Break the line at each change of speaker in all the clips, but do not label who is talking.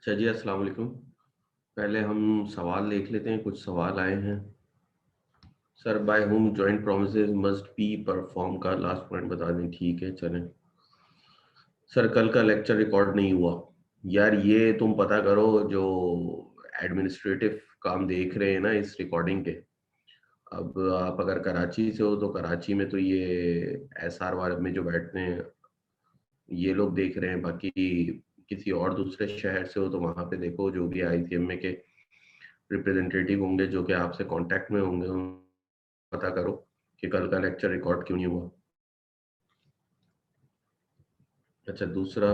अच्छा जी, अस्सलाम वालेकुम। पहले हम सवाल देख लेते हैं, कुछ सवाल आए हैं। Sir, by whom joint promises must be perform का लास्ट पॉइंट बता दें। ठीक है, चलें। सर, कल का लेक्चर रिकॉर्ड नहीं हुआ। यार, ये तुम पता करो, जो एडमिनिस्ट्रेटिव काम देख रहे हैं ना इस रिकॉर्डिंग के। अब आप अगर कराची से हो तो कराची में तो ये एसआर वाले में जो बैठते हैं ये लोग देख रहे हैं। बाकी किसी और दूसरे शहर से हो तो वहां पे देखो, जो भी आईसीएमए के रिप्रेजेंटेटिव होंगे जो कि आपसे कांटेक्ट में होंगे, पता करो कि कल का लेक्चर रिकॉर्ड क्यों नहीं हुआ। अच्छा, दूसरा,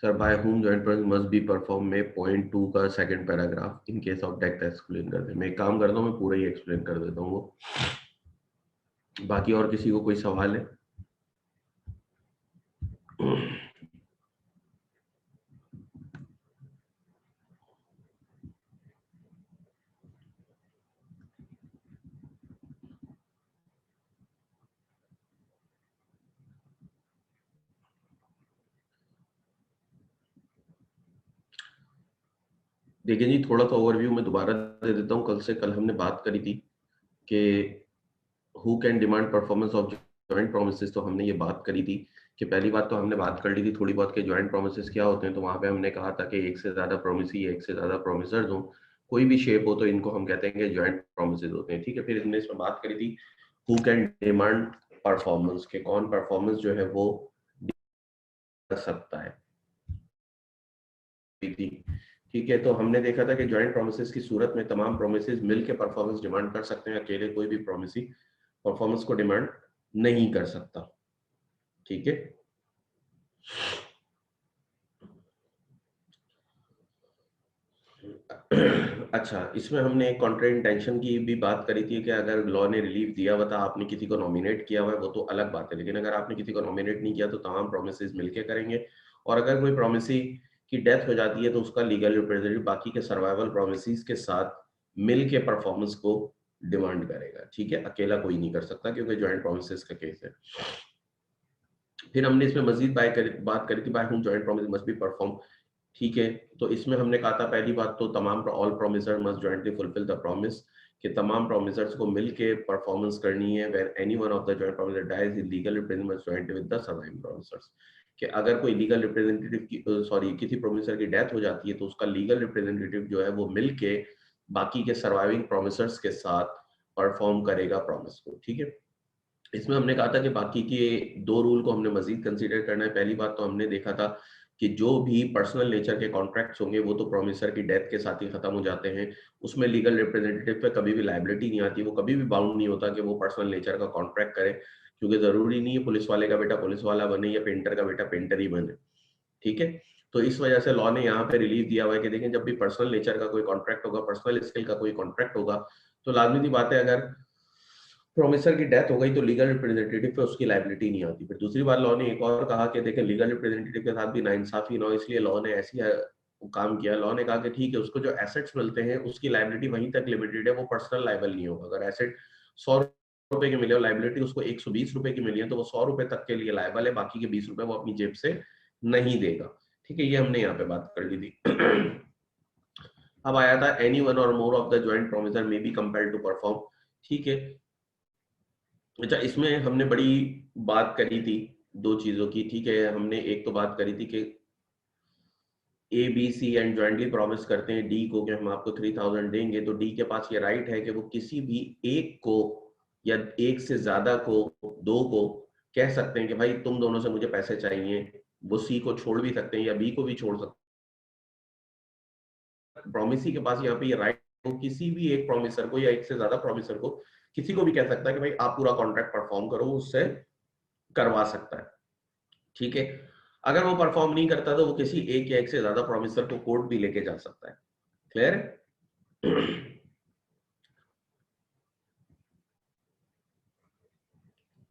sir by whom joint process must be perform में पॉइंट 2 का second paragraph in case of death explain कर दे। मैं एक काम करता हूँ, मैं पूरा ही एक्सप्लेन कर देता हूँ वो। बाकी और किसी को कोई सवाल है? देखिए जी, थोड़ा सा ओवरव्यू मैं दोबारा दे देता हूँ। कल हमने बात करी थी कि who can demand performance of joint promises. तो हमने ये बात करी थी कि पहली बात तो हमने बात कर ली थी थोड़ी बहुत कि जॉइंट प्रोमिसेस क्या होते हैं। तो वहां पे हमने कहा था कि एक से ज्यादा प्रोमिसी, एक से ज्यादा प्रोमिसर्स हो, कोई भी शेप हो, तो इनको हम कहते हैं कि जॉइंट प्रोमिसेस होते हैं। ठीक है, फिर हमने इसमें बात करी थी हु कैन डिमांड परफॉर्मेंस, के कौन परफॉर्मेंस जो है वो कर सकता है। ठीक है, तो हमने देखा था कि जॉइंट प्रोमिसेस की सूरत में तमाम प्रोमिसेस मिलकर परफॉर्मेंस डिमांड कर सकते हैं, अकेले कोई भी प्रोमिसी परफॉर्मेंस को डिमांड नहीं कर सकता। ठीक है। अच्छा, इसमें हमने एक कॉन्ट्रा इंटेंशन की भी बात करी थी कि अगर लॉ ने रिलीफ दिया हुआ था, आपने किसी को नॉमिनेट किया हुआ है, वो तो अलग बात है। लेकिन अगर आपने किसी को नॉमिनेट नहीं किया तो तमाम प्रोमिसेस मिलके करेंगे। और अगर कोई प्रोमिसी की डेथ हो जाती है तो उसका लीगल रिप्रेजेंटेटिव बाकी के सर्वाइवल प्रोमिसेस के साथ मिल के परफॉर्मेंस को डिमांड करेगा। ठीक है, अकेला कोई नहीं कर सकता क्योंकि ज्वाइंट प्रोमिसेस का केस है। फिर हमने इसमें मजीद बात करी थी by whom joint promise must be perform. ठीक है, तो इसमें हमने कहा था पहली बात तो तमाम all promisor must jointly fulfil the promise, कि तमाम प्रोमिसर्स को मिलके परफॉर्मेंस करनी है। Where any one of the joint promisor dies in legal representative must joint with the surviving promisors, कि अगर कोई लीगल रिप्रेजेंटेटिव की किसी प्रोमिसर की डेथ हो जाती है तो उसका लीगल रिप्रेजेंटेटिव जो है वो मिलके बाकी के सर्वाइविंग प्रोमिसर्स के साथ परफॉर्म करेगा प्रॉमिस को। ठीक है, इसमें हमने कहा था कि बाकी के दो रूल को हमने मजीद कंसीडर करना है। पहली बात तो हमने देखा था कि जो भी पर्सनल नेचर के कॉन्ट्रैक्ट्स होंगे वो तो प्रोमिसर की डेथ के साथ ही खत्म हो जाते हैं। उसमें लीगल रिप्रेजेंटेटिव पे कभी भी लायबिलिटी नहीं आती, वो कभी भी बाउंड नहीं होता कि वो पर्सनल नेचर का कॉन्ट्रैक्ट करे, क्योंकि जरूरी नहीं है पुलिस वाले का बेटा पुलिस वाला बने या पेंटर का बेटा पेंटर ही बने। ठीक है, तो इस वजह से लॉ ने यहाँ पे रिलीफ दिया हुआ है कि देखें, जब भी पर्सनल नेचर का कोई कॉन्ट्रैक्ट होगा, पर्सनल स्किल का कोई कॉन्ट्रैक्ट होगा, तो लाजमी सी बात है अगर प्रोमिसर की डेथ हो गई तो लीगल रिप्रेजेंटेटिव पे उसकी लायबिलिटी नहीं आती। फिर दूसरी बार लॉ ने एक और कहा कि देखें, लीगल रिप्रेजेंटेटिव के साथ भी नाइंसाफी ना हो, इसलिए लॉ ने ऐसी काम किया। लॉ ने कहा कि ठीक है, उसको जो एसेट्स मिलते हैं उसकी लायबिलिटी वहीं तक लिमिटेड है, वो पर्सनल लायबल नहीं होगा। अगर एसेट 100 रुपए की मिले और लायबिलिटी उसको 120 रुपए की मिली है तो वो 100 रुपए तक के लिए लायबल है, बाकी के 20 रुपए वो अपनी जेब से नहीं देगा। ठीक है, ये हमने यहाँ पे बात कर ली थी। अब आया था एनी वन और more of the joint promisor may be compelled to perform. ठीक है, अच्छा, इसमें हमने बड़ी बात करी थी दो चीजों की। ठीक है, हमने एक तो बात करी थी कि A B C and jointly promise करते हैं डी को कि हम आपको 3000 देंगे, तो डी के पास ये राइट है कि वो किसी भी एक को या एक से ज्यादा को, दो को कह सकते हैं कि भाई तुम दोनों से मुझे पैसे चाहिए। वो सी को छोड़ भी सकते हैं या बी को भी छोड़ सकते हैं। प्रोमिसी के पास यहाँ पे ये राइट, वो किसी भी एक प्रोमिसर को या एक से ज्यादा प्रोमिसर को किसी को भी कह सकता है कि भाई आप पूरा कॉन्ट्रैक्ट परफॉर्म करो, उससे करवा सकता है। ठीक है, अगर वो परफॉर्म नहीं करता तो वो किसी एक या एक से ज्यादा प्रोमिसर को कोर्ट भी लेके जा सकता है। क्लियर है?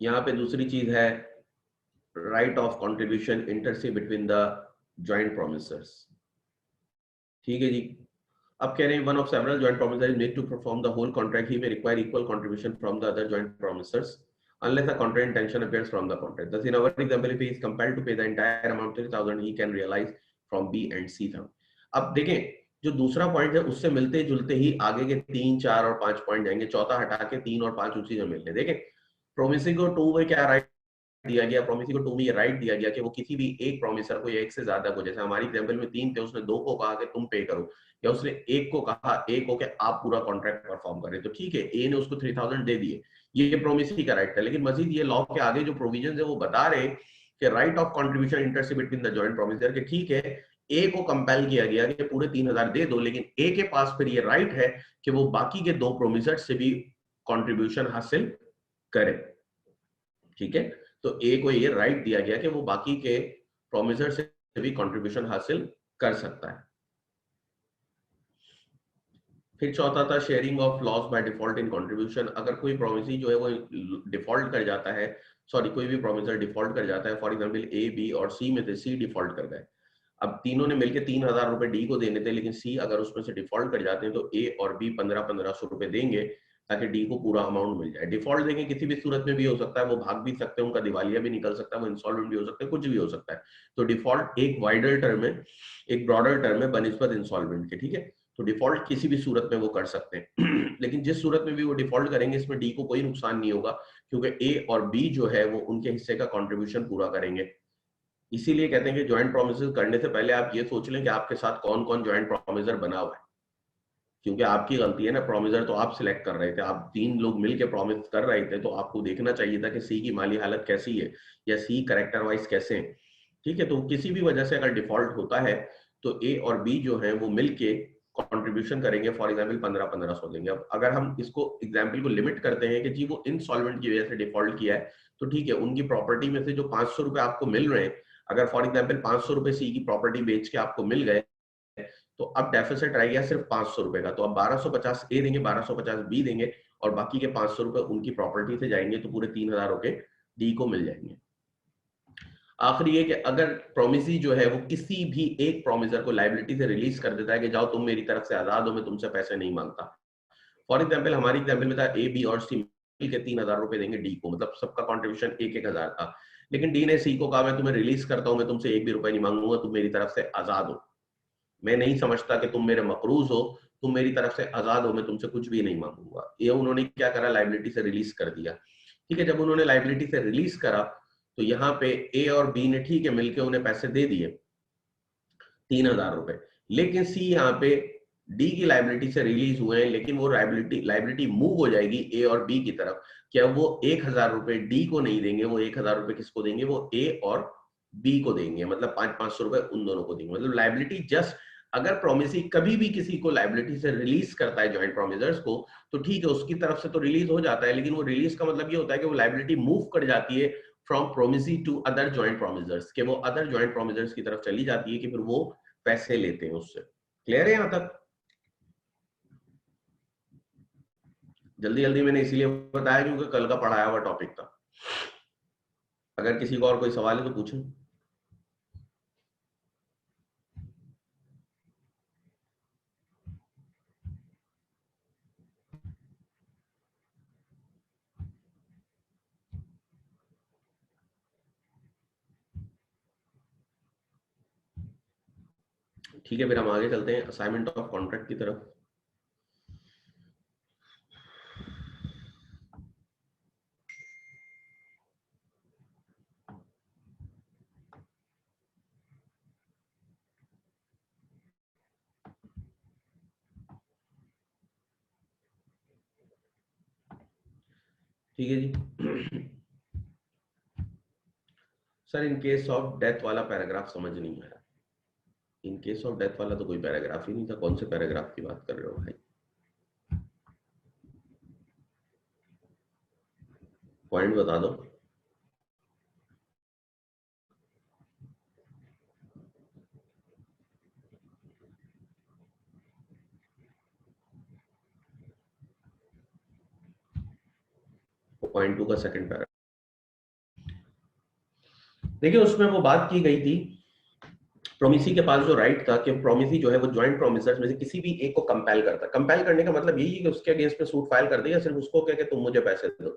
यहाँ पे दूसरी चीज है right of contribution inter se between the joint promisors. ठीक है जी, अब कह रहे हैं one of several joint promisors need to perform the whole contract, he may require equal contribution from the other joint promisors unless a contract intention appears from the contract. Thus, in our example, if he is compelled to pay the entire amount 3000, he can realize from B and C them. अब देखें जो दूसरा point है उससे मिलते जुलते ही आगे के 3, 4 और 5 पॉइंट जाएंगे, चौथा हटा के 3 और 5 उसी से मिलने। देखें प्रोमिसिंग को 2 में क्या राइट दिया गया, प्रोमिसिंग को 2 में ये राइट दिया गया कि वो किसी भी एक प्रोमिसर को या एक से ज्यादा को, जैसे हमारी एग्जांपल में 3 थे, उसने 2 को कहा कि तुम पे करो, या उसने एक को कहा एक को कि आप पूरा कॉन्ट्रैक्ट परफॉर्म करें, तो ठीक है ए ने उसको 3000 दे दिए, ये प्रोमिसिंग का राइट था। लेकिन मजीद ये लॉ के आगे जो प्रोविजन है वो बता रहे कि right of contribution interest between the joint promisor, कि ठीक है ए को कंपेल किया गया कि पूरे 3000 दे दो, लेकिन ए के पास फिर ये राइट है कि वो बाकी के 2 प्रोमिसर से भी कंट्रीब्यूशन हासिल करे। ठीक है, तो ए को ये राइट दिया गया कि वो बाकी के प्रोमिसर से भी कंट्रीब्यूशन हासिल कर सकता है। फिर चौथा था sharing of loss by default in contribution. अगर कोई प्रोमिसी जो है वो डिफॉल्ट कर जाता है, सॉरी कोई भी प्रोमिसर डिफॉल्ट कर जाता है, फॉर एग्जांपल ए बी और सी में थे, सी डिफॉल्ट कर गए, अब तीनों ने मिलकर 3000 रुपए डी को देने थे, लेकिन सी अगर उसमें से डिफॉल्ट कर जाते हैं तो ए और बी 1500 रुपए देंगे ताकि डी को पूरा अमाउंट मिल जाए। डिफॉल्ट देंगे किसी भी सूरत में भी हो सकता है, वो भाग भी सकते हैं, उनका दिवालिया भी निकल सकता है, वो इंसॉल्वेंट भी हो सकते हैं, कुछ भी हो सकता है। तो डिफॉल्ट एक वाइडर टर्म है, एक ब्रॉडर टर्म है बनिस्बत इंसॉल्वेंट के, ठीक है। तो डिफॉल्ट किसी भी सूरत में वो कर सकते हैं लेकिन जिस सूरत में भी वो डिफॉल्ट करेंगे इसमें डी को कोई नुकसान नहीं होगा, क्योंकि ए और बी जो है वो उनके हिस्से का कंट्रीब्यूशन पूरा करेंगे। इसीलिए कहते हैं कि ज्वाइंट प्रोमिस करने से पहले आप ये सोच लें कि आपके साथ कौन कौन ज्वाइंट प्रोमिसर बना हुआ है, क्योंकि आपकी गलती है ना, प्रोमिसर तो आप सिलेक्ट कर रहे थे, आप 3 लोग मिलकर प्रोमिस कर रहे थे, तो आपको देखना चाहिए था कि सी की माली हालत कैसी है या सी कैरेक्टर वाइज कैसे है। ठीक है, तो किसी भी वजह से अगर डिफॉल्ट होता है तो ए और बी जो है वो मिलके कंट्रीब्यूशन करेंगे, फॉर एग्जांपल 1500 देंगे। अब अगर हम इसको एग्जांपल को लिमिट करते हैं कि जी वो इनसॉल्वेंट की वजह से डिफॉल्ट किया है, तो ठीक है उनकी प्रॉपर्टी में से जो 500 रुपए आपको मिल रहे हैं, अगर फॉर एग्जांपल 500 रुपए सी की प्रॉपर्टी बेच के आपको मिल गए, तो अब डेफिसिट रह गया सिर्फ 500 रुपए का, तो अब 1250 ए देंगे, 1250 बी देंगे, और बाकी के 500 रुपए उनकी प्रॉपर्टी से जाएंगे, तो पूरे 3000 रुपए डी को मिल जाएंगे। आखिरी ये कि अगर प्रोमिसी जो है वो किसी भी एक प्रोमिसर को लाइबिलिटी से रिलीज कर देता है कि जाओ तुम मेरी तरफ से आजाद हो, मैं तुमसे पैसे नहीं मांगता। फॉर एग्जाम्पल हमारी एग्जाम्पल में था ए बी और सी के 3000 रुपए देंगे डी को, मतलब सबका कॉन्ट्रीब्यूशन 1-1000 था, लेकिन डी ने सी को कहा मैं तुम्हें रिलीज करता हूं, मैं तुमसे 1 भी रुपए नहीं मांगूंगा, तुम मेरी तरफ से आजाद हो, मैं नहीं समझता कि तुम मेरे मकरूज हो, तुम मेरी तरफ से आजाद हो, मैं तुमसे कुछ भी नहीं मांगूंगा। ये उन्होंने क्या करा, लाइबिलिटी से रिलीज कर दिया। ठीक है, जब उन्होंने लाइबिलिटी से रिलीज करा तो यहाँ पे ए और बी ने ठीक है मिलके उन्हें पैसे दे दिए 3000 रुपए, लेकिन सी यहाँ पे डी की लाइबिलिटी से रिलीज हुए हैं, लेकिन वो लाइबिलिटी मूव हो जाएगी ए और बी की तरफ। क्या वो 1000 रुपए डी को नहीं देंगे, वो 1000 रुपए किसको देंगे, वो ए और बी को देंगे, मतलब 500 रुपए उन दोनों को देंगे। मतलब लाइबिलिटी जस्ट, अगर प्रोमिसी कभी भी किसी को लाइबिलिटी से रिलीज करता है ज्वाइंट प्रोमिसर्स को, तो ठीक है उसकी तरफ से तो रिलीज हो जाता है, लेकिन वो रिलीज का मतलब ये होता है कि वो लाइबिलिटी मूव कर जाती है from promisee to other joint promisors, के वो अदर ज्वाइंट प्रोमिसर्स की तरफ चली जाती है कि फिर वो पैसे लेते हैं उससे। क्लियर है यहां तक? जल्दी जल्दी मैंने इसीलिए बताया क्योंकि कल का पढ़ाया हुआ टॉपिक था। अगर किसी को और कोई सवाल है तो पूछें। ठीक है, फिर हम आगे चलते हैं असाइनमेंट ऑफ कॉन्ट्रैक्ट की तरफ। ठीक है जी। Sir in case of death वाला पैराग्राफ समझ नहीं आया। इन केस ऑफ डेथ वाला तो कोई पैराग्राफ ही नहीं था, कौन से पैराग्राफ की बात कर रहे हो भाई? पॉइंट बता दो। पॉइंट 2 का सेकंड पैराग्राफ देखिए, उसमें वो बात की गई थी, प्रोमिसी के पास जो राइट था कि प्रोमिसी जो है वो ज्वाइंट प्रोमिसर्स में से किसी भी एक को कंपेल करता है। कंपेल करने का मतलब यही है कि उसके अगेंस्ट में सूट फाइल कर दे, या सिर्फ उसको कह के तुम मुझे पैसे दो।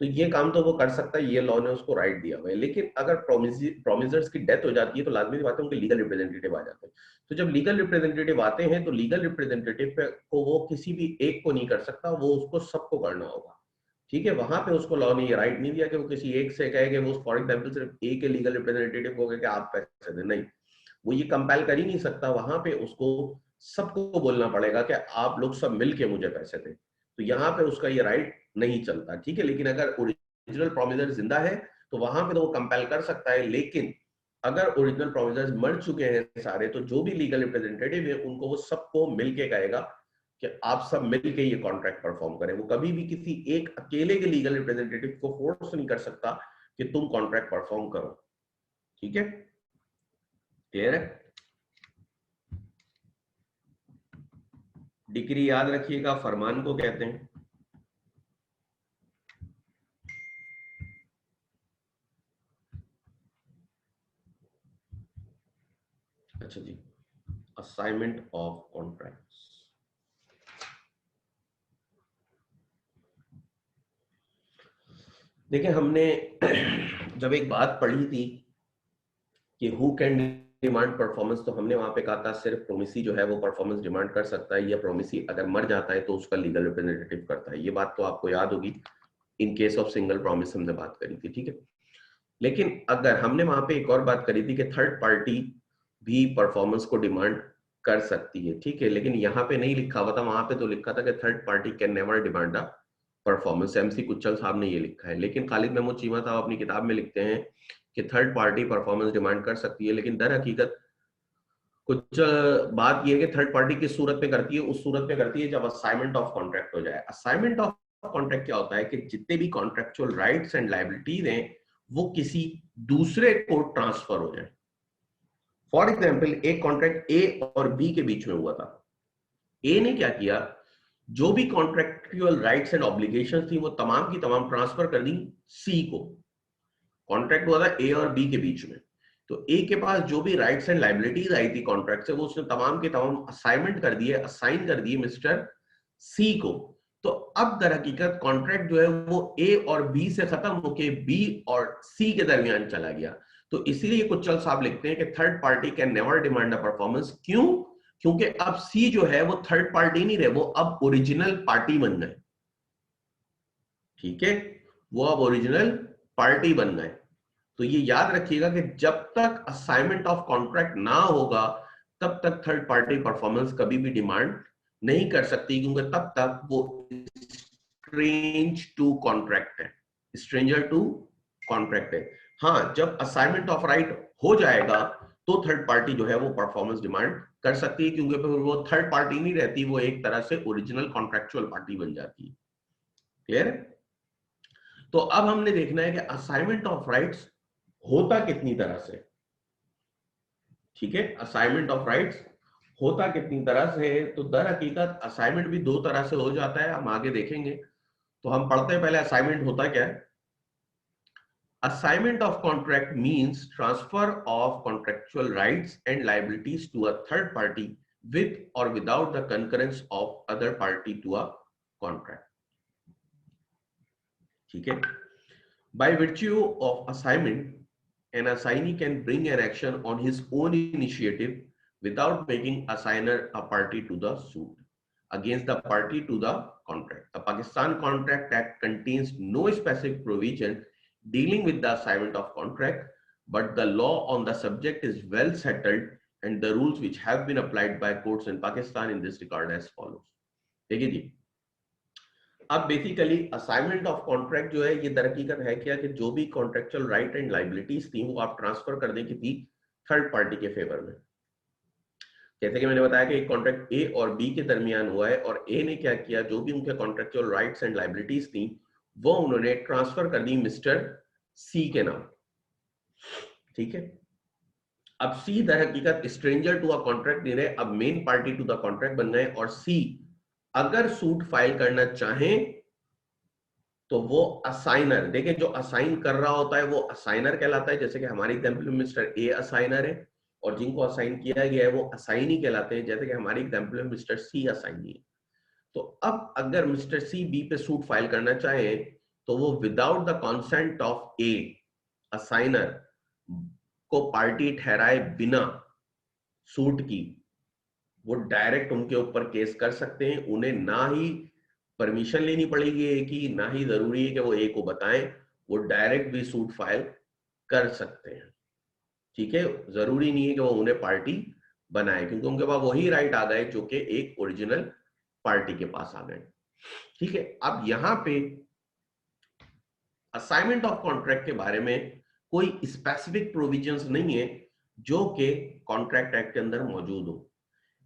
तो ये काम तो वो कर सकता है, ये लॉ ने उसको राइट दिया हुआ है। लेकिन अगर प्रोमिसर्स की डेथ हो जाती है तो लाजमी बात है उनके लीगल रिप्रेजेंटेटिव आ जाते हैं। तो जब लीगल रिप्रेजेंटेटिव आते हैं तो लीगल रिप्रेजेंटेटिव को वो किसी भी एक को नहीं कर सकता, वो उसको सबको करना होगा। ठीक है, वहां पे उसको लॉ ने ये राइट नहीं दिया कि वो किसी एक से कहे कि वो फॉर एग्जाम्पल सिर्फ एक के लीगल रिप्रेजेंटेटिव को कहे कि आप पैसे दें, नहीं, वो ये कंपेल कर ही नहीं सकता। वहां पे उसको सबको बोलना पड़ेगा कि आप लोग सब मिलके मुझे पैसे दें। तो यहाँ पे उसका ये राइट नहीं चलता। ठीक है, लेकिन अगर ओरिजिनल प्रोमिसर जिंदा है तो वहां पे तो वो कंपेल कर सकता है। लेकिन अगर ओरिजिनल प्रोमिसर्स मर चुके हैं सारे, तो जो भी लीगल रिप्रेजेंटेटिव है उनको वो सबको मिलके कहेगा कि आप सब मिलके ये कॉन्ट्रैक्ट परफॉर्म करें। वो कभी भी किसी एक अकेले के लीगल रिप्रेजेंटेटिव को फोर्स नहीं कर सकता कि तुम कॉन्ट्रैक्ट परफॉर्म करो। ठीक है, क्लियर है? डिक्री याद रखिएगा, फरमान को कहते हैं। अच्छा जी, असाइनमेंट ऑफ कॉन्ट्रैक्ट्स। देखिए, हमने जब एक बात पढ़ी थी कि हु कैन डिमांड परफॉर्मेंस, तो हमने वहां पे कहा था सिर्फ प्रोमिसी जो है वो परफॉर्मेंस डिमांड कर सकता है, या प्रोमिसी अगर मर जाता है तो उसका लीगल रिप्रेजेंटेटिव करता है। ये बात तो आपको याद होगी, इन केस ऑफ सिंगल प्रॉमिस हमने बात करी थी। ठीक है, लेकिन अगर हमने वहां पे एक और बात करी थी कि थर्ड पार्टी भी परफॉर्मेंस को डिमांड कर सकती है। ठीक है, लेकिन यहाँ पे नहीं लिखा हुआ था, वहां पे तो लिखा था कि third party can never demand a performance. MC Kuchhal साहब ने ये लिखा है, लेकिन खालिद महमूद चीमा साहब अपनी किताब में लिखते हैं कि थर्ड पार्टी परफॉर्मेंस डिमांड कर सकती है। लेकिन दर हकीकत कुछ बात यह है कि थर्ड पार्टी किस सूरत में करती है, उस सूरत में करती है जब असाइनमेंट ऑफ कॉन्ट्रैक्ट हो जाए। असाइनमेंट ऑफ कॉन्ट्रैक्ट क्या होता है कि जितने भी कॉन्ट्रैक्चुअल राइट्स एंड लायबिलिटीज हैं वो किसी दूसरे को ट्रांसफर हो जाए। फॉर एग्जाम्पल, एक कॉन्ट्रैक्ट ए और बी के बीच में हुआ था। ए ने क्या किया, जो भी कॉन्ट्रैक्चुअल राइट्स एंड ऑब्लिगेशंस थी वो तमाम की तमाम ट्रांसफर कर दी सी को। कॉन्ट्रैक्ट हुआ था ए और बी के बीच में, तो ए के पास जो भी राइट्स एंड लाइबिलिटीज आई थी कॉन्ट्रैक्ट से, वो उसने तमाम के तमाम असाइनमेंट कर दिए, असाइन कर दिए मिस्टर सी को। तो अब दर हकीकत कॉन्ट्रैक्ट जो है वो ए और बी से खत्म होके बी और सी के दरमियान चला गया। तो इसीलिए कुच्चल साहब लिखते हैं कि third party can never demand a performance. क्यों? क्योंकि अब सी जो है वो थर्ड पार्टी नहीं रहे, वो अब ओरिजिनल पार्टी बन गए। ठीक है, वो अब ओरिजिनल पार्टी बन गए। तो ये याद रखिएगा कि जब तक असाइनमेंट ऑफ कॉन्ट्रैक्ट ना होगा तब तक थर्ड पार्टी परफॉर्मेंस कभी भी डिमांड नहीं कर सकती, क्योंकि तब तक वो स्ट्रेंज टू कॉन्ट्रैक्ट है, स्ट्रेंजर टू कॉन्ट्रैक्ट है। हाँ, जब असाइनमेंट ऑफ राइट हो जाएगा तो थर्ड पार्टी जो है वो परफॉर्मेंस डिमांड कर सकती है, क्योंकि फिर वो थर्ड पार्टी नहीं रहती, वो एक तरह से ओरिजिनल कॉन्ट्रैक्चुअल पार्टी बन जाती है। क्लियर है? तो अब हमने देखना है कि असाइनमेंट ऑफ राइट्स होता कितनी तरह से। ठीक है, असाइनमेंट ऑफ राइट्स होता कितनी तरह से है। तो दर हकीकत असाइनमेंट भी दो तरह से हो जाता है, हम आगे देखेंगे। तो हम पढ़ते हैं पहले असाइनमेंट होता क्या है। Assignment of contract means transfer of contractual rights and liabilities to a third party with or without the concurrence of other party to a contract. ठीक है, by virtue of assignment, an assignee can bring an action on his own initiative without making assigner a party to the suit against the party to the contract. The Pakistan Contract Act contains no specific provision dealing with the assignment of contract, but the law on the subject is well settled and the rules which have been applied by courts in Pakistan in this regard as follows. देखिए जी, अब basically assignment of contract जो है ये दरहकीकत है क्या कि जो भी कॉन्ट्रैक्चुअल राइट एंड लाइबिलिटीज थी वो आप ट्रांसफर कर दें किसी थर्ड पार्टी के फेवर में। जैसे कि मैंने बताया कि एक कॉन्ट्रैक्ट ए और बी के दरमियान हुआ है, और ए ने क्या किया, जो भी उनके कॉन्ट्रैक्चुअल राइट्स एंड लाइबिलिटीज थी वो उन्होंने ट्रांसफर कर दी मिस्टर सी के नाम। ठीक है, अब सी दरहकीकत स्ट्रेंजर टू अ कॉन्ट्रैक्ट नहीं रहे, अब main party to the contract बन गए। और सी अगर सूट फाइल करना चाहें तो वो असाइनर, देखिए जो असाइन कर रहा होता है वो असाइनर कहलाता है। जैसे कि हमारे एग्जांपल में मिस्टर ए असाइनर है और जिनको असाइन किया गया है वो असाइनी कहलाते हैं। जैसे कि हमारे एग्जांपल में मिस्टर सी असाइनी है। तो अब अगर मिस्टर सी बी पे सूट फाइल करना चाहे तो वो विदाउट द कंसेंट ऑफ ए असाइनर को पार्टी ठहराए बिना सूट की वो डायरेक्ट उनके ऊपर केस कर सकते हैं। उन्हें ना ही परमिशन लेनी पड़ेगी ए की, ना ही जरूरी है कि वो ए को बताएं, वो डायरेक्ट भी सूट फाइल कर सकते हैं। ठीक है, जरूरी नहीं है कि वो उन्हें पार्टी बनाए, क्योंकि उनके पास वही राइट आ गए जो कि एक ओरिजिनल पार्टी के पास आ गए। ठीक है, अब यहां पे असाइनमेंट ऑफ कॉन्ट्रैक्ट के बारे में कोई स्पेसिफिक प्रोविजंस नहीं है जो कि कॉन्ट्रैक्ट एक्ट के अंदर मौजूद हो,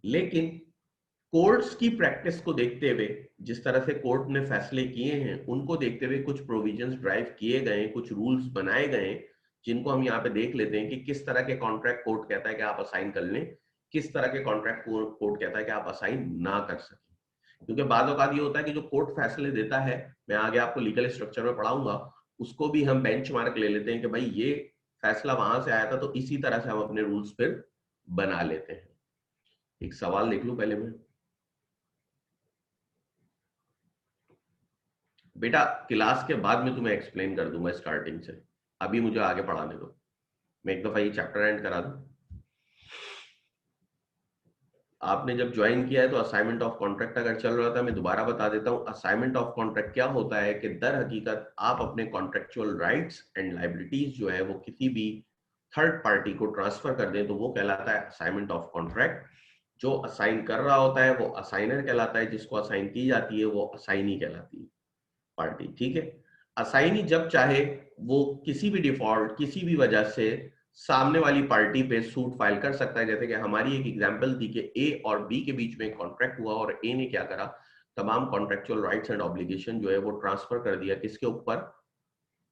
लेकिन कोर्ट्स की प्रैक्टिस को देखते हुए, जिस तरह से कोर्ट ने फैसले किए हैं उनको देखते हुए कुछ प्रोविजंस ड्राइव किए गए, कुछ रूल्स बनाए गए, जिनको हम यहाँ पे देख लेते हैं कि किस तरह के कॉन्ट्रैक्ट कोर्ट कहता है कि आप असाइन कर लें, किस तरह के कॉन्ट्रैक्ट कोर्ट कहता है कि आप असाइन ना कर सकें। क्योंकि बाद औकात ये होता है कि जो कोर्ट फैसले देता है, मैं आगे आपको लीगल स्ट्रक्चर में पढ़ाऊंगा, उसको भी हम बेंचमार्क ले लेते हैं कि भाई ये फैसला वहां से आया था, तो इसी तरह से हम अपने रूल्स फिर बना लेते हैं। एक सवाल देख लूं पहले मैं। बेटा क्लास के बाद में तुम्हें एक्सप्लेन कर दूंगा स्टार्टिंग से, अभी मुझे आगे पढ़ाने दो, मैं एक दफा ये चैप्टर एंड करा दूं। आपने जब ज्वाइन किया है तो असाइनमेंट ऑफ कॉन्ट्रैक्ट अगर चल रहा था, मैं दोबारा बता देता हूं। असाइनमेंट ऑफ कॉन्ट्रैक्ट क्या होता है कि दर हकीकत आप अपने कॉन्ट्रेक्चुअल राइट्स एंड लाइबिलिटीज जो है वो किसी भी थर्ड पार्टी को ट्रांसफर कर दें, तो वो कहलाता है असाइनमेंट ऑफ कॉन्ट्रैक्ट। जो असाइन कर रहा होता है वो असाइनर कहलाता है, जिसको असाइन की जाती है वो असाइनी कहलाती है पार्टी। ठीक है, असाइनी जब चाहे वो किसी भी डिफॉल्ट, किसी भी वजह से सामने वाली पार्टी पे सूट फाइल कर सकता है। जैसे कि हमारी एक एग्जांपल थी कि ए और बी के बीच में कॉन्ट्रैक्ट हुआ और ए ने क्या करा, तमाम कॉन्ट्रेक्चुअल राइट्स एंड ऑब्लिगेशन जो है वो ट्रांसफर कर दिया किसके ऊपर,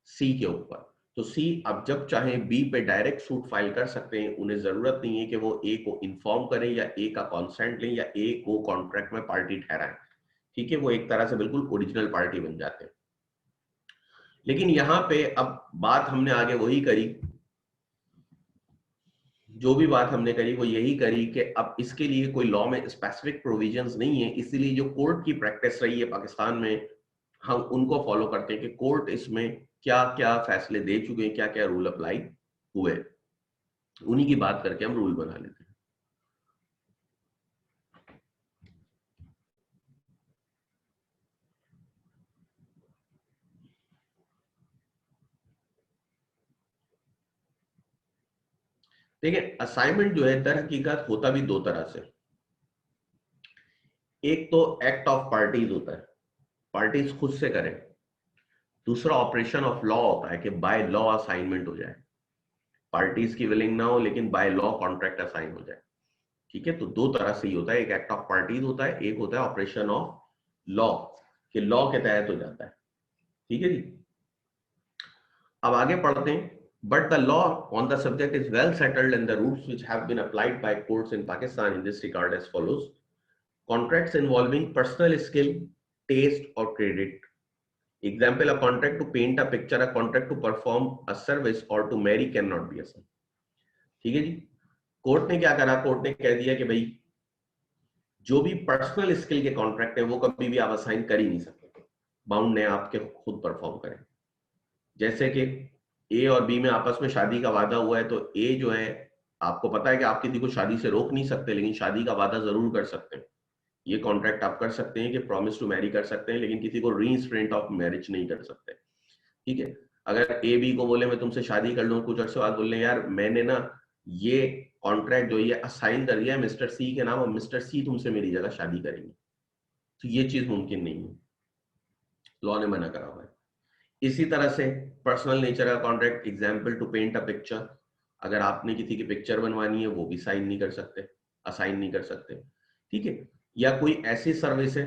सी के ऊपर। तो सी अब जब चाहे बी पे डायरेक्ट सूट फाइल कर सकते हैं, उन्हें जरूरत नहीं है कि वो ए को इन्फॉर्म करें या ए का कॉन्सेंट लें या ए को कॉन्ट्रैक्ट में पार्टी ठहराएं। ठीक है, वो एक तरह से बिल्कुल ओरिजिनल पार्टी बन जाते हैं। लेकिन यहां पे अब बात हमने आगे वही करी, जो भी बात हमने करी वो यही करी कि अब इसके लिए कोई लॉ में स्पेसिफिक प्रोविजंस नहीं है, इसलिए जो कोर्ट की प्रैक्टिस रही है पाकिस्तान में, हम उनको फॉलो करते हैं कि कोर्ट इसमें क्या क्या फैसले दे चुके हैं, क्या क्या रूल अप्लाई हुए, उन्हीं की बात करके हम रूल बना लेते हैं। देखिए, असाइनमेंट जो है दर हकीकत होता भी दो तरह से। एक तो एक्ट ऑफ पार्टीज होता है, पार्टीज खुद से करें। दूसरा ऑपरेशन ऑफ लॉ होता है कि बाय लॉ असाइनमेंट हो जाए, पार्टीज की विलिंग ना हो लेकिन बाय लॉ कॉन्ट्रैक्ट असाइन हो जाए। ठीक है, तो दो तरह से ही होता है, एक एक्ट ऑफ पार्टीज होता है, एक होता है ऑपरेशन ऑफ लॉ, कि लॉ के तहत हो जाता है। ठीक है जी, अब आगे पढ़ते हैं। But the law on the subject is well settled and the rules which have been applied by courts in Pakistan in this regard as follows. Contracts involving personal skill, taste or credit. Example, a contract to paint a picture, a contract to perform a service or to marry cannot be assigned. ठीक है जी, court ने क्या करा, court ने कह दिया कि भाई जो भी पर्सनल स्किल के कॉन्ट्रैक्ट है वो कभी भी आप असाइन कर ही नहीं सकते, बाउंड ने आपके खुद परफॉर्म करें। जैसे कि ए और बी में आपस में शादी का वादा हुआ है, तो ए जो है, आपको पता है कि आप किसी को शादी से रोक नहीं सकते, लेकिन शादी का वादा जरूर कर सकते हैं। ये कॉन्ट्रैक्ट आप कर सकते हैं कि प्रॉमिस टू मैरी कर सकते हैं, लेकिन किसी को रीइंस्ट्रेंट ऑफ मैरिज नहीं कर सकते। ठीक है, अगर ए बी को बोले मैं तुमसे शादी कर लूं, कुछ अर्से बाद बोले यार मैंने ना ये कॉन्ट्रैक्ट जो ये असाइन कर दिया है मिस्टर सी के नाम, और मिस्टर सी तुमसे मेरी जगह शादी करेंगे, तो ये चीज मुमकिन नहीं है, लॉ ने मना करा हुआ है। इसी तरह से पर्सनल नेचर का contract, example to paint a picture, अगर आपने किसी की पिक्चर बनवानी है वो भी साइन नहीं कर सकते, असाइन नहीं कर सकते। ठीक है, या कोई ऐसी सर्विस है,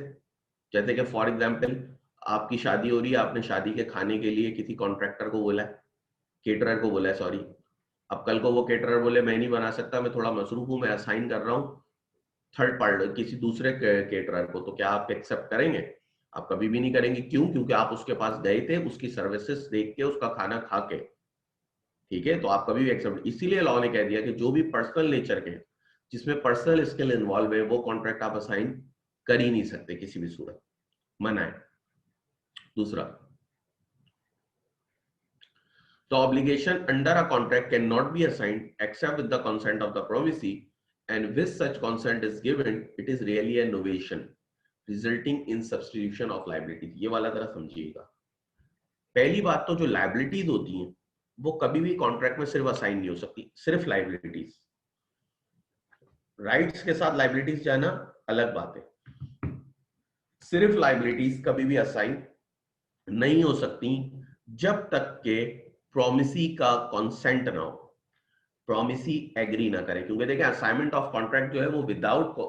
जैसे कि फॉर एग्जाम्पल आपकी शादी हो रही है, आपने शादी के खाने के लिए किसी कॉन्ट्रैक्टर को बोला है, केटरर को बोला है सॉरी, अब कल को वो केटरर बोले मैं नहीं बना सकता, मैं थोड़ा मसरूफ हूं, मैं असाइन कर रहा हूं थर्ड पार्टी किसी दूसरे केटरर को, तो क्या आप एक्सेप्ट करेंगे? आप कभी भी नहीं करेंगे। क्यों? क्योंकि आप उसके पास गए थे, उसकी सर्विसेज देख के, उसका खाना खा के। ठीक है, तो आप कभी भी एक्सेप्ट, इसीलिए लॉ ने कह दिया कि जो भी पर्सनल नेचर के, जिसमें पर्सनल स्किल इन्वॉल्व है, वो कॉन्ट्रैक्ट आप असाइन कर ही नहीं सकते किसी भी सूरत, मना है। दूसरा, The obligation under a contract cannot be assigned except with the consent of the promisee, and with such consent is given, it is really a novation resulting in substitution of liabilities. ये वाला जरा समझिएगा। पहली बात तो जो liabilities होती हैं वो कभी भी कॉन्ट्रैक्ट में सिर्फ असाइन नहीं हो सकती, सिर्फ लाइबिलिटीज। राइट्स के साथ लाइबिलिटीज जाना अलग बात है। सिर्फ लाइबिलिटीज कभी भी असाइन नहीं हो सकती जब तक के प्रोमिसी का कंसेंट ना हो, प्रोमिसी एग्री ना करे। क्योंकि देखिए असाइनमेंट ऑफ कॉन्ट्रैक्ट जो है वो विदाउट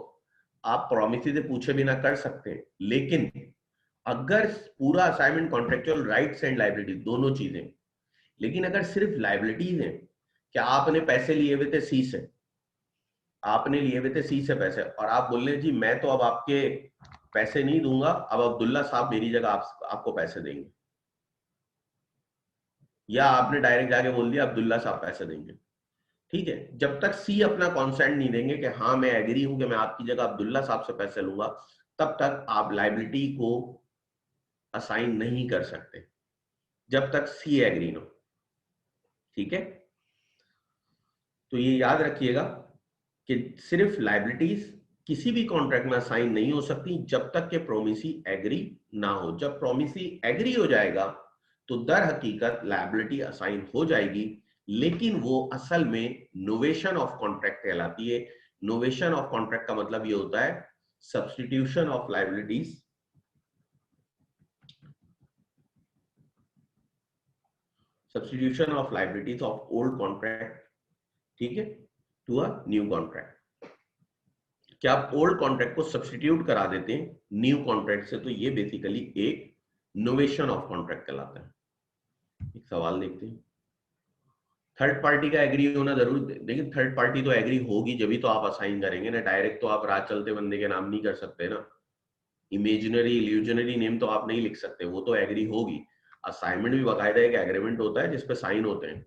आप प्रोमिसी से पूछे बिना कर सकते हैं, लेकिन अगर पूरा assignment contractual rights and liabilities दोनों चीजें, लेकिन अगर सिर्फ लाइबिलिटीज हैं कि आपने पैसे लिए हुए थे सी से, आपने लिए हुए थे सी से पैसे, और आप बोल रहे जी मैं तो अब आपके पैसे नहीं दूंगा, अब अब्दुल्ला साहब मेरी जगह आपको पैसे देंगे, या आपने डायरेक्ट जाके बोल दिया अब्दुल्ला साहब पैसे देंगे, ठीक है। जब तक सी अपना कॉन्सेंट नहीं देंगे कि हाँ मैं एग्री हूं कि मैं आपकी जगह अब्दुल्ला साहब से पैसे लूंगा, तब तक आप लाइबिलिटी को असाइन नहीं कर सकते जब तक सी एग्री ना, ठीक है। तो ये याद रखिएगा कि सिर्फ लाइबिलिटीज किसी भी कॉन्ट्रैक्ट में असाइन नहीं हो सकती जब तक कि प्रोमिसी एग्री ना हो। जब प्रोमिसी एग्री हो जाएगा तो दर हकीकत लायबिलिटी असाइन हो जाएगी, लेकिन वो असल में नोवेशन ऑफ कॉन्ट्रैक्ट कहलाती है। नोवेशन ऑफ कॉन्ट्रैक्ट का मतलब ये होता है substitution of liabilities, substitution of liabilities of old contract, ठीक है, टू अ न्यू कॉन्ट्रैक्ट। क्या आप ओल्ड कॉन्ट्रैक्ट को सब्स्टिट्यूट करा देते हैं न्यू कॉन्ट्रैक्ट से, तो ये बेसिकली एक नोवेशन ऑफ कॉन्ट्रैक्ट कहलाता है। एक सवाल देखते हैं, थर्ड पार्टी का एग्री होना जरूर, लेकिन थर्ड पार्टी तो एग्री होगी जब तो आप असाइन करेंगे ना, डायरेक्ट तो आप राह चलते बंदे के नाम नहीं कर सकते ना, इमेजिनरी इल्यूजनरी नेम तो आप नहीं लिख सकते, वो तो एग्री होगी। असाइनमेंट भी बाकायदा एक एग्रीमेंट होता है जिसपे साइन होते हैं,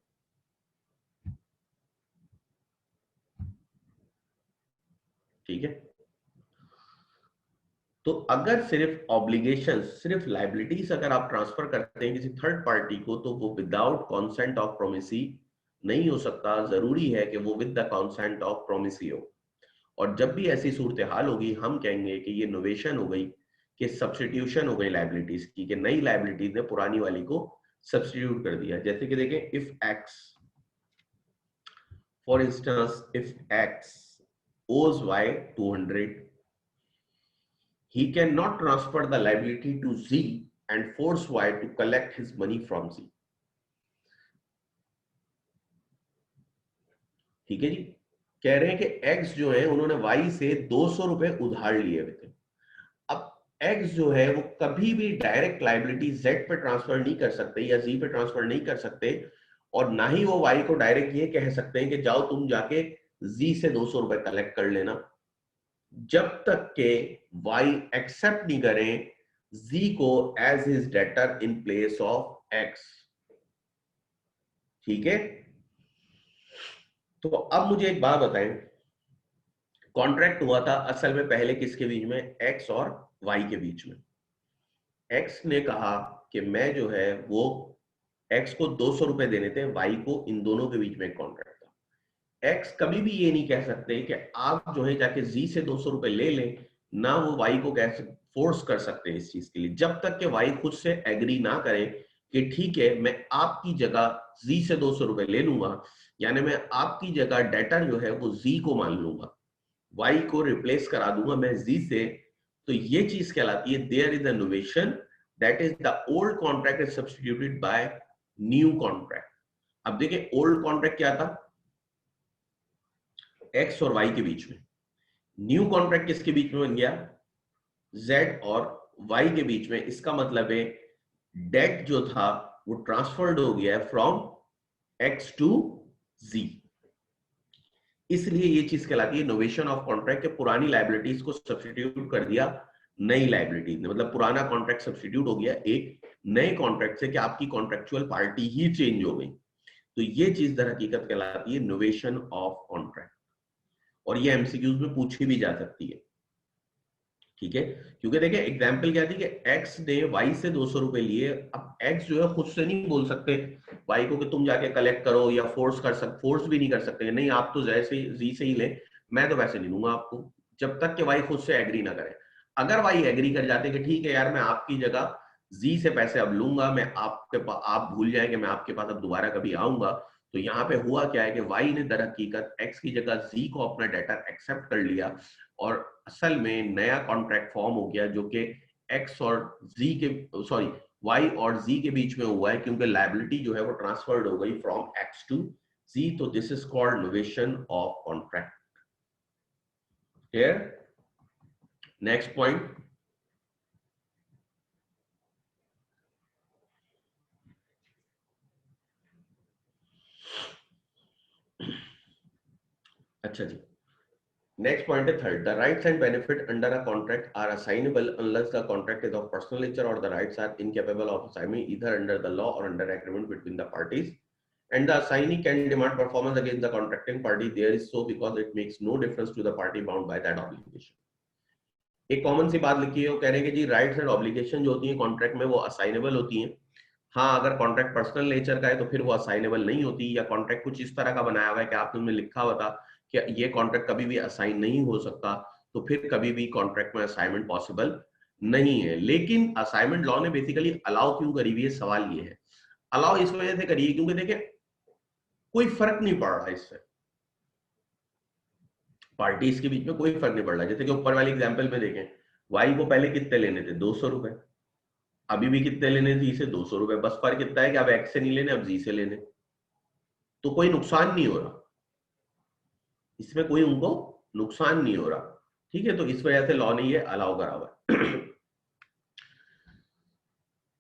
ठीक है। तो अगर सिर्फ ऑब्लिगेशन, सिर्फ लाइबिलिटीज अगर आप ट्रांसफर करते हैं किसी थर्ड पार्टी को, तो वो विदाउट कॉन्सेंट ऑफ प्रोमिसी नहीं हो सकता, जरूरी है कि वो with the consent of promisee हो। और जब भी ऐसी सूरत हाल होगी हम कहेंगे कि ये नोवेशन हो गई, कि सब्स्टिट्यूशन हो गई लाइबिलिटीज की, कि नई लाइबिलिटीज ने पुरानी वाली को सब्स्टिट्यूट कर दिया। जैसे कि देखें, if x, for instance if x ओज Y 200, he cannot transfer the liability to Z and force Y to collect his money from Z, ठीक है जी। कह रहे हैं कि X जो है उन्होंने Y से 200 रुपए उधार लिए हुए थे। अब X जो है वो कभी भी डायरेक्ट लाइबिलिटी Z पे ट्रांसफर नहीं कर सकते या Z पे ट्रांसफर नहीं कर सकते, और ना ही वो Y को डायरेक्ट ये कह सकते हैं कि जाओ तुम जाके Z से 200 रुपए कलेक्ट कर लेना, जब तक के Y एक्सेप्ट नहीं करें Z को as his debtor in place of X, ठीक है। तो अब मुझे एक बात बताएं, कॉन्ट्रैक्ट हुआ था असल में पहले किसके बीच में, X और Y के बीच में। X ने कहा कि मैं जो है वो X को 200 रुपए देने थे, Y को, इन दोनों के बीच में कॉन्ट्रैक्ट था। X कभी भी ये नहीं कह सकते कि आप जो है जाके Z से 200 रुपए ले लें, ना वो Y को कैसे फोर्स कर सकते हैं इस चीज के लिए, जब तक कि Y खुद से एग्री ना करे कि ठीक है मैं आपकी जगह Z से 200 रुपए ले लूंगा, यानी मैं आपकी जगह डेटर जो है वो Z को मान लूंगा, Y को रिप्लेस करा दूंगा मैं Z से, तो ये चीज कहलाती है there is a novation, that is the old contract is substituted by new contract. अब देखिए ओल्ड कॉन्ट्रैक्ट क्या था, X और Y के बीच में। न्यू कॉन्ट्रैक्ट किसके बीच में बन गया, Z और Y के बीच में। इसका मतलब है डेट जो था वो ट्रांसफर्ड हो गया है फ्रॉम X टू Z, इसलिए ये चीज कहलाती है नोवेशन ऑफ कॉन्ट्रैक्ट के पुरानी लाइबिलिटीज को सब्स्टिट्यूट कर दिया नई लाइबिलिटीज ने, मतलब पुराना कॉन्ट्रैक्ट सब्स्टिट्यूट हो गया एक नए कॉन्ट्रैक्ट से कि आपकी कॉन्ट्रैक्चुअल पार्टी ही चेंज हो गई। तो ये चीज दर हकीकत कहलाती है नोवेशन ऑफ कॉन्ट्रैक्ट, और ये एमसीक्यूज में पूछी भी जा सकती है, ठीक है, क्योंकि देखिए एग्जाम्पल क्या थी कि एक्स ने वाई से 200 रुपए लिए। अब एक्स जो है खुद से नहीं बोल सकते वाई को कि तुम जाके कलेक्ट करो, या फोर्स भी नहीं कर सकते, नहीं आप तो जैसे जी से ही ले, मैं तो वैसे नहीं दूंगा आपको, जब तक कि वाई खुद से एग्री ना करे। अगर वाई एग्री कर जाते कि ठीक है यार मैं आपकी जगह जी से पैसे अब लूंगा, मैं आपके पास, आप भूल जाएंगे मैं आपके पास अब दोबारा कभी आऊंगा, तो यहाँ पे हुआ क्या है कि वाई ने दर हकीकत एक्स की जगह जी को अपना डेटर एक्सेप्ट कर लिया, और असल में नया कॉन्ट्रैक्ट फॉर्म हो गया जो कि एक्स और जी के, सॉरी, वाई और जी के बीच में हुआ है, क्योंकि लायबिलिटी जो है वो ट्रांसफर्ड हो गई फ्रॉम एक्स टू जी। तो this is called novation of contract. Clear? Next point, अच्छा जी, नेक्स्ट पॉइंट है third, the rights and benefit under a contract are assignable unless the contract is of personal nature or the rights are incapable of assigning either under the law or under agreement between the parties, and the assignee can demand performance against the contracting party. There is so because it makes no difference to the party bound by that obligation. एक common सी बात लिखी है, वो कह रहे हैं कि जी rights and obligation जो होती है कॉन्ट्रैक्ट में वो असाइनेबल होती हैं। हाँ, अगर कॉन्ट्रैक्ट पर्सनल नेचर का है तो फिर वो असाइनेबल नहीं होती, या कॉन्ट्रैक्ट कुछ इस तरह का बनाया हुआ है कि आपने लिखा हुआ था कि ये कॉन्ट्रैक्ट कभी भी असाइन नहीं हो सकता, तो फिर कभी भी कॉन्ट्रैक्ट में असाइनमेंट पॉसिबल नहीं है। लेकिन असाइनमेंट लॉ ने बेसिकली अलाउ क्यों करी हुई है, सवाल ये है। अलाउ इस वजह से करी है क्योंकि देखिए कोई फर्क नहीं पड़ रहा इससे, पार्टीज के बीच में कोई फर्क नहीं पड़ रहा। जैसे कि ऊपर वाली एग्जांपल में देखें, वाई को पहले कितने लेने थे, 200 रुपए, अभी भी कितने लेने थे, इसे 200 रुपए, बस फर्क इतना है कि अब एक्स से नहीं लेने, अब जी से लेने, तो कोई नुकसान नहीं हो रहा इसमें, कोई उनको नुकसान नहीं हो रहा। ठीक है, तो इस वजह से लॉ ने ये अलाउ करा हुआ है।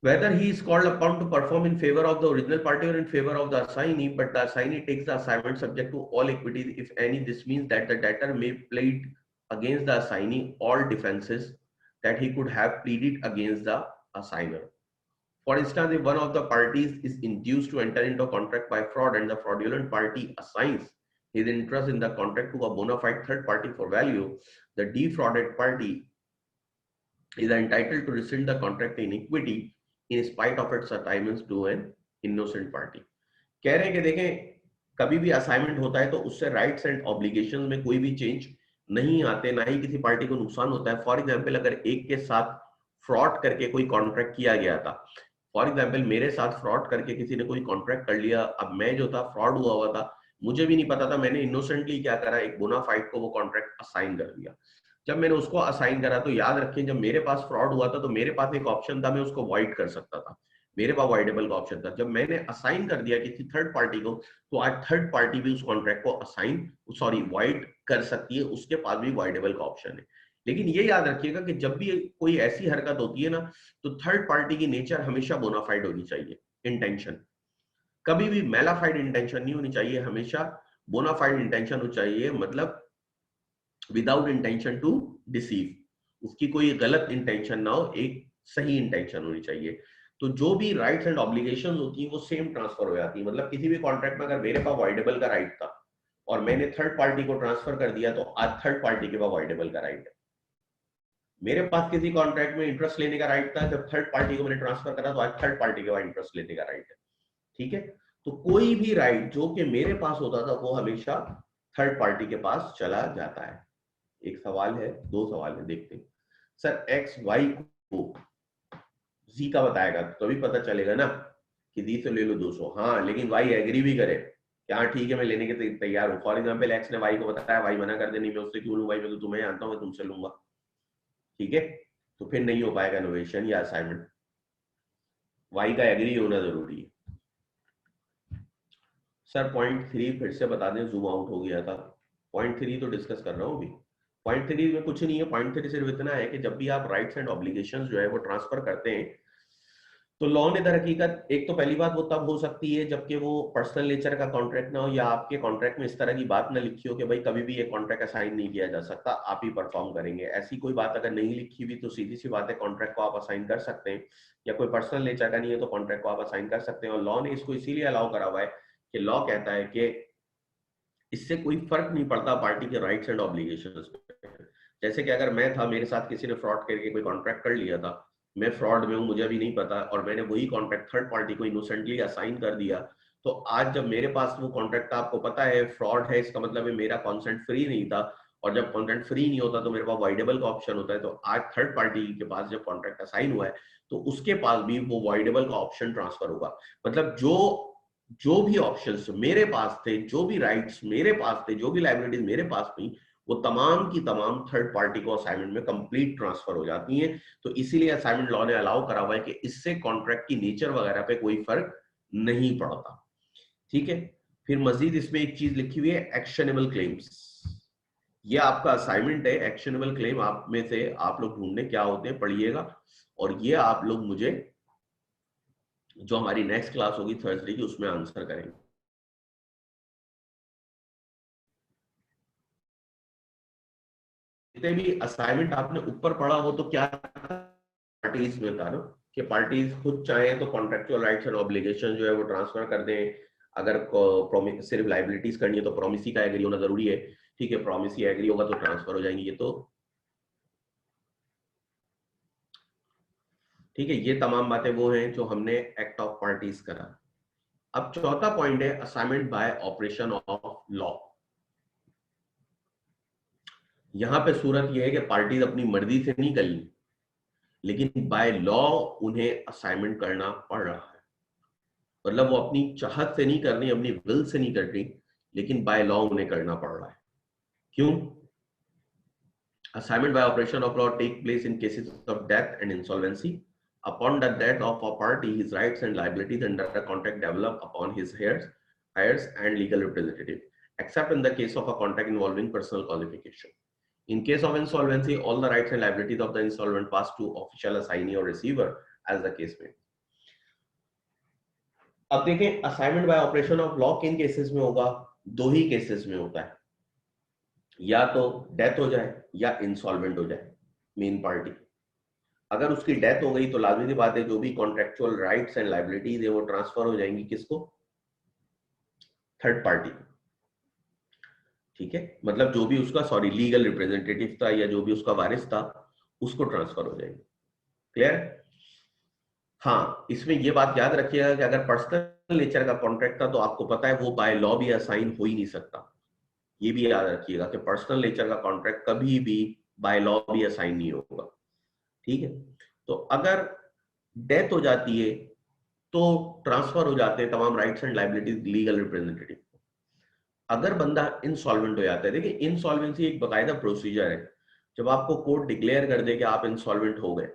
whether he is called upon to perform in favor of the original party or in favor of the assignee, but the assignee takes the assignment subject to all equities, if any. This means that the debtor may plead against the assignee all defenses that he could have pleaded against the assigner. For instance, if one of the parties is induced to enter into a contract by fraud and the fraudulent party assigns his interest in the contract to a bona fide third party for value, the defrauded party is entitled to rescind the contract in equity in spite of its assignments to an innocent party. कह रहे हैं कि देखें कभी भी assignment होता है तो उससे राइट्स एंड ऑब्लिगेशन में कोई भी चेंज नहीं आते, ना ही किसी पार्टी को नुकसान होता है। फॉर एग्जाम्पल, अगर एक के साथ फ्रॉड करके कोई कॉन्ट्रैक्ट किया गया था, फॉर एग्जाम्पल मेरे साथ फ्रॉड करके किसी ने कोई कॉन्ट्रैक्ट कर लिया, अब मैं जो था फ्रॉड हुआ था, मुझे भी नहीं पता था, मैंने इनोसेंटली क्या करा, एक बोनाफाइड को वो कॉन्ट्रैक्ट असाइन कर दिया। जब मैंने उसको असाइन करा तो याद रखें जब मेरे पास फ्रॉड हुआ था तो मेरे पास एक ऑप्शन था, मैं उसको वॉइड कर सकता था, मेरे पास वॉइडेबल का ऑप्शन था। जब मैंने असाइन कर दिया किसी थर्ड पार्टी को, तो आज थर्ड पार्टी भी उस कॉन्ट्रैक्ट को असाइन, सॉरी, वॉइड कर सकती है, उसके पास भी वॉइडेबल का ऑप्शन है। लेकिन ये याद रखिएगा कि जब भी कोई ऐसी हरकत होती है ना, तो थर्ड पार्टी की नेचर हमेशा बोनाफाइड होनी चाहिए, इंटेंशन कभी भी मेलाफाइड इंटेंशन नहीं होनी चाहिए, हमेशा बोनाफाइड इंटेंशन होनी चाहिए, मतलब विदाउट इंटेंशन टू डिसीव, उसकी कोई गलत इंटेंशन ना हो, एक सही इंटेंशन होनी चाहिए। तो जो भी राइट्स एंड ऑब्लिगेशन होती है वो सेम ट्रांसफर हो जाती है। मतलब किसी भी कॉन्ट्रैक्ट में अगर मेरे पास वॉइडेबल का राइट था और मैंने थर्ड पार्टी को ट्रांसफर कर दिया, तो आज थर्ड पार्टी के पास वॉइडेबल का राइट है। मेरे पास किसी कॉन्ट्रैक्ट में इंटरेस्ट लेने का राइट था, जब थर्ड पार्टी को मैंने ट्रांसफर करा तो आज थर्ड पार्टी के पास इंटरेस्ट लेने का राइट है। ठीक है, तो कोई भी राइट जो कि मेरे पास होता था वो हमेशा थर्ड पार्टी के पास चला जाता है। एक सवाल है, दो सवाल है, देखते हैं। सर एक्स वाई को जी का बताएगा तो तभी पता चलेगा ना कि जी से ले लो 200, हाँ, लेकिन वाई एग्री भी करे कि हाँ ठीक है मैं लेने के तैयार हूँ। फॉर एग्जाम्पल एक्स ने वाई को बताया, वाई मना कर दे, नहीं मैं उससे क्यों लूँ भाई, मैं तो तुम्हें जानता हूँ, मैं तुमसे लूंगा। ठीक है, तो फिर नहीं हो पाएगा इनोवेशन या असाइनमेंट, वाई का एग्री होना जरूरी है। सर पॉइंट 3 फिर से बता दें, जूम आउट हो गया था। पॉइंट 3 तो डिस्कस कर रहा हूँ अभी। पॉइंट 3 में कुछ नहीं है, पॉइंट 3 सिर्फ इतना है कि जब भी आप राइट्स एंड ऑब्लिगेशंस जो है वो ट्रांसफर करते हैं, तो लॉ ने दर हकीकत, एक तो पहली बात वो तब हो सकती है जबकि वो पर्सनल नेचर का कॉन्ट्रैक्ट ना हो, या आपके कॉन्ट्रैक्ट में इस तरह की बात ना लिखी हो कि भाई कभी भी ये कॉन्ट्रैक्ट असाइन नहीं किया जा सकता, आप ही परफॉर्म करेंगे। ऐसी कोई बात अगर नहीं लिखी हुई तो सीधी सी बात है, कॉन्ट्रैक्ट को आप असाइन कर सकते हैं, या कोई पर्सनल नेचर का नहीं है तो कॉन्ट्रैक्ट को आप असाइन कर सकते हैं। और लॉ ने इसको इसीलिए अलाउ करा हुआ है कि लॉ कहता है कि इससे कोई फर्क नहीं पड़ता पार्टी के राइट्स एंड ऑब्लिगेशंस पे। जैसे कि अगर मैं था, मेरे साथ किसी ने फ्रॉड करके कोई कॉन्ट्रैक्ट कर लिया था, मैं फ्रॉड में हूँ, मुझे अभी नहीं पता, और मैंने वही कॉन्ट्रैक्ट थर्ड पार्टी को इनोसेंटली असाइन कर दिया, तो आज जब मेरे पास वो कॉन्ट्रैक्ट, आपको पता है फ्रॉड है, इसका मतलब है मेरा कॉन्सेंट फ्री नहीं था, और जब कॉन्ट्रैक्ट फ्री नहीं होता तो मेरे पास वाइडेबल का ऑप्शन होता है। तो आज थर्ड पार्टी के पास जब कॉन्ट्रैक्ट असाइन हुआ है तो उसके पास भी वो वाइडेबल का ऑप्शन ट्रांसफर होगा। मतलब जो जो भी ऑप्शंस मेरे पास थे, जो भी राइट्स मेरे पास थे, जो भी लाइबिलिटीज मेरे पास थी, वो तमाम की तमाम थर्ड पार्टी को असाइनमेंट में कंप्लीट ट्रांसफर हो जाती हैं। तो इसीलिए असाइनमेंट लॉ ने अलाउ करा हुआ है कि इससे कॉन्ट्रैक्ट की नेचर वगैरह पे कोई फर्क नहीं पड़ता। ठीक है। फिर मजीद इसमें एक चीज लिखी हुई है, एक्शनेबल क्लेम्स। ये आपका असाइनमेंट है, एक्शनेबल क्लेम आप में से आप लोग ढूंढने क्या होते हैं, पढ़िएगा, और ये आप लोग मुझे जो हमारी नेक्स्ट क्लास होगी थर्सडे की, उसमें आंसर करेंगे। जितने भी असाइनमेंट आपने ऊपर पढ़ा हो तो क्या पार्टीज में था ना, कि पार्टीज खुद चाहें तो कॉन्ट्रेक्चुअल राइट्स एंड ऑब्लिगेशन जो है वो ट्रांसफर कर दें। अगर सिर्फ लाइबिलिटीज करनी है तो प्रोमिसी का एग्री होना जरूरी है। ठीक है, प्रोमिसी एग्री होगा तो ट्रांसफर हो जाएंगे। ये तो ठीक है, ये तमाम बातें वो हैं जो हमने एक्ट ऑफ पार्टीज करा। अब चौथा पॉइंट है assignment bye operation of law. यहां पे सूरत यह है कि पार्टीज अपनी मर्जी से नहीं करी, लेकिन बाय लॉ उन्हें असाइनमेंट करना पड़ रहा है। मतलब वो अपनी चाहत से नहीं कर रही, अपनी विल से नहीं कर रही, लेकिन बाय लॉ उन्हें करना पड़ रहा है। क्यों? Assignment by operation of law take place in cases of death and insolvency. Upon the death of a party, his rights and liabilities under a contract develop upon his heirs and legal representative, except in the case of a contract involving personal qualification. In case of insolvency, all the rights and liabilities of the insolvent pass to official assignee or receiver, as the case may. अब देखें assignment bye operation of law किन cases में होगा? दो ही cases में होता है, या तो डेथ हो जाए या इंसॉल्वेंट हो जाए मेन पार्टी। अगर उसकी डेथ हो गई तो लाजमी सी बात है जो भी कॉन्ट्रेक्चुअल राइट्स एंड लाइबिलिटीज है वो ट्रांसफर हो जाएंगी किसको? Third party. ठीक है, मतलब जो भी उसका लीगल रिप्रेजेंटेटिव था या जो भी उसका वारिस था उसको ट्रांसफर हो जाएंगे। क्लियर? हाँ, इसमें ये बात याद रखिएगा कि अगर पर्सनल नेचर का कॉन्ट्रैक्ट था तो आपको पता है वो बाय लॉ भी असाइन हो ही नहीं सकता। ये भी याद रखिएगा कि पर्सनल नेचर का कॉन्ट्रैक्ट कभी भी बाय लॉ भी असाइन नहीं होगा। ठीक है, तो अगर डेथ हो जाती है तो ट्रांसफर हो जाते हैं तमाम rights and liabilities legal representative को। अगर बंदा इनसॉल्वेंट हो जाता है, देखिए इनसॉल्वेंसी एक बकायदा प्रोसीजर है। जब आपको कोर्ट डिक्लेयर कर दे कि आप इनसॉल्वेंट हो गए,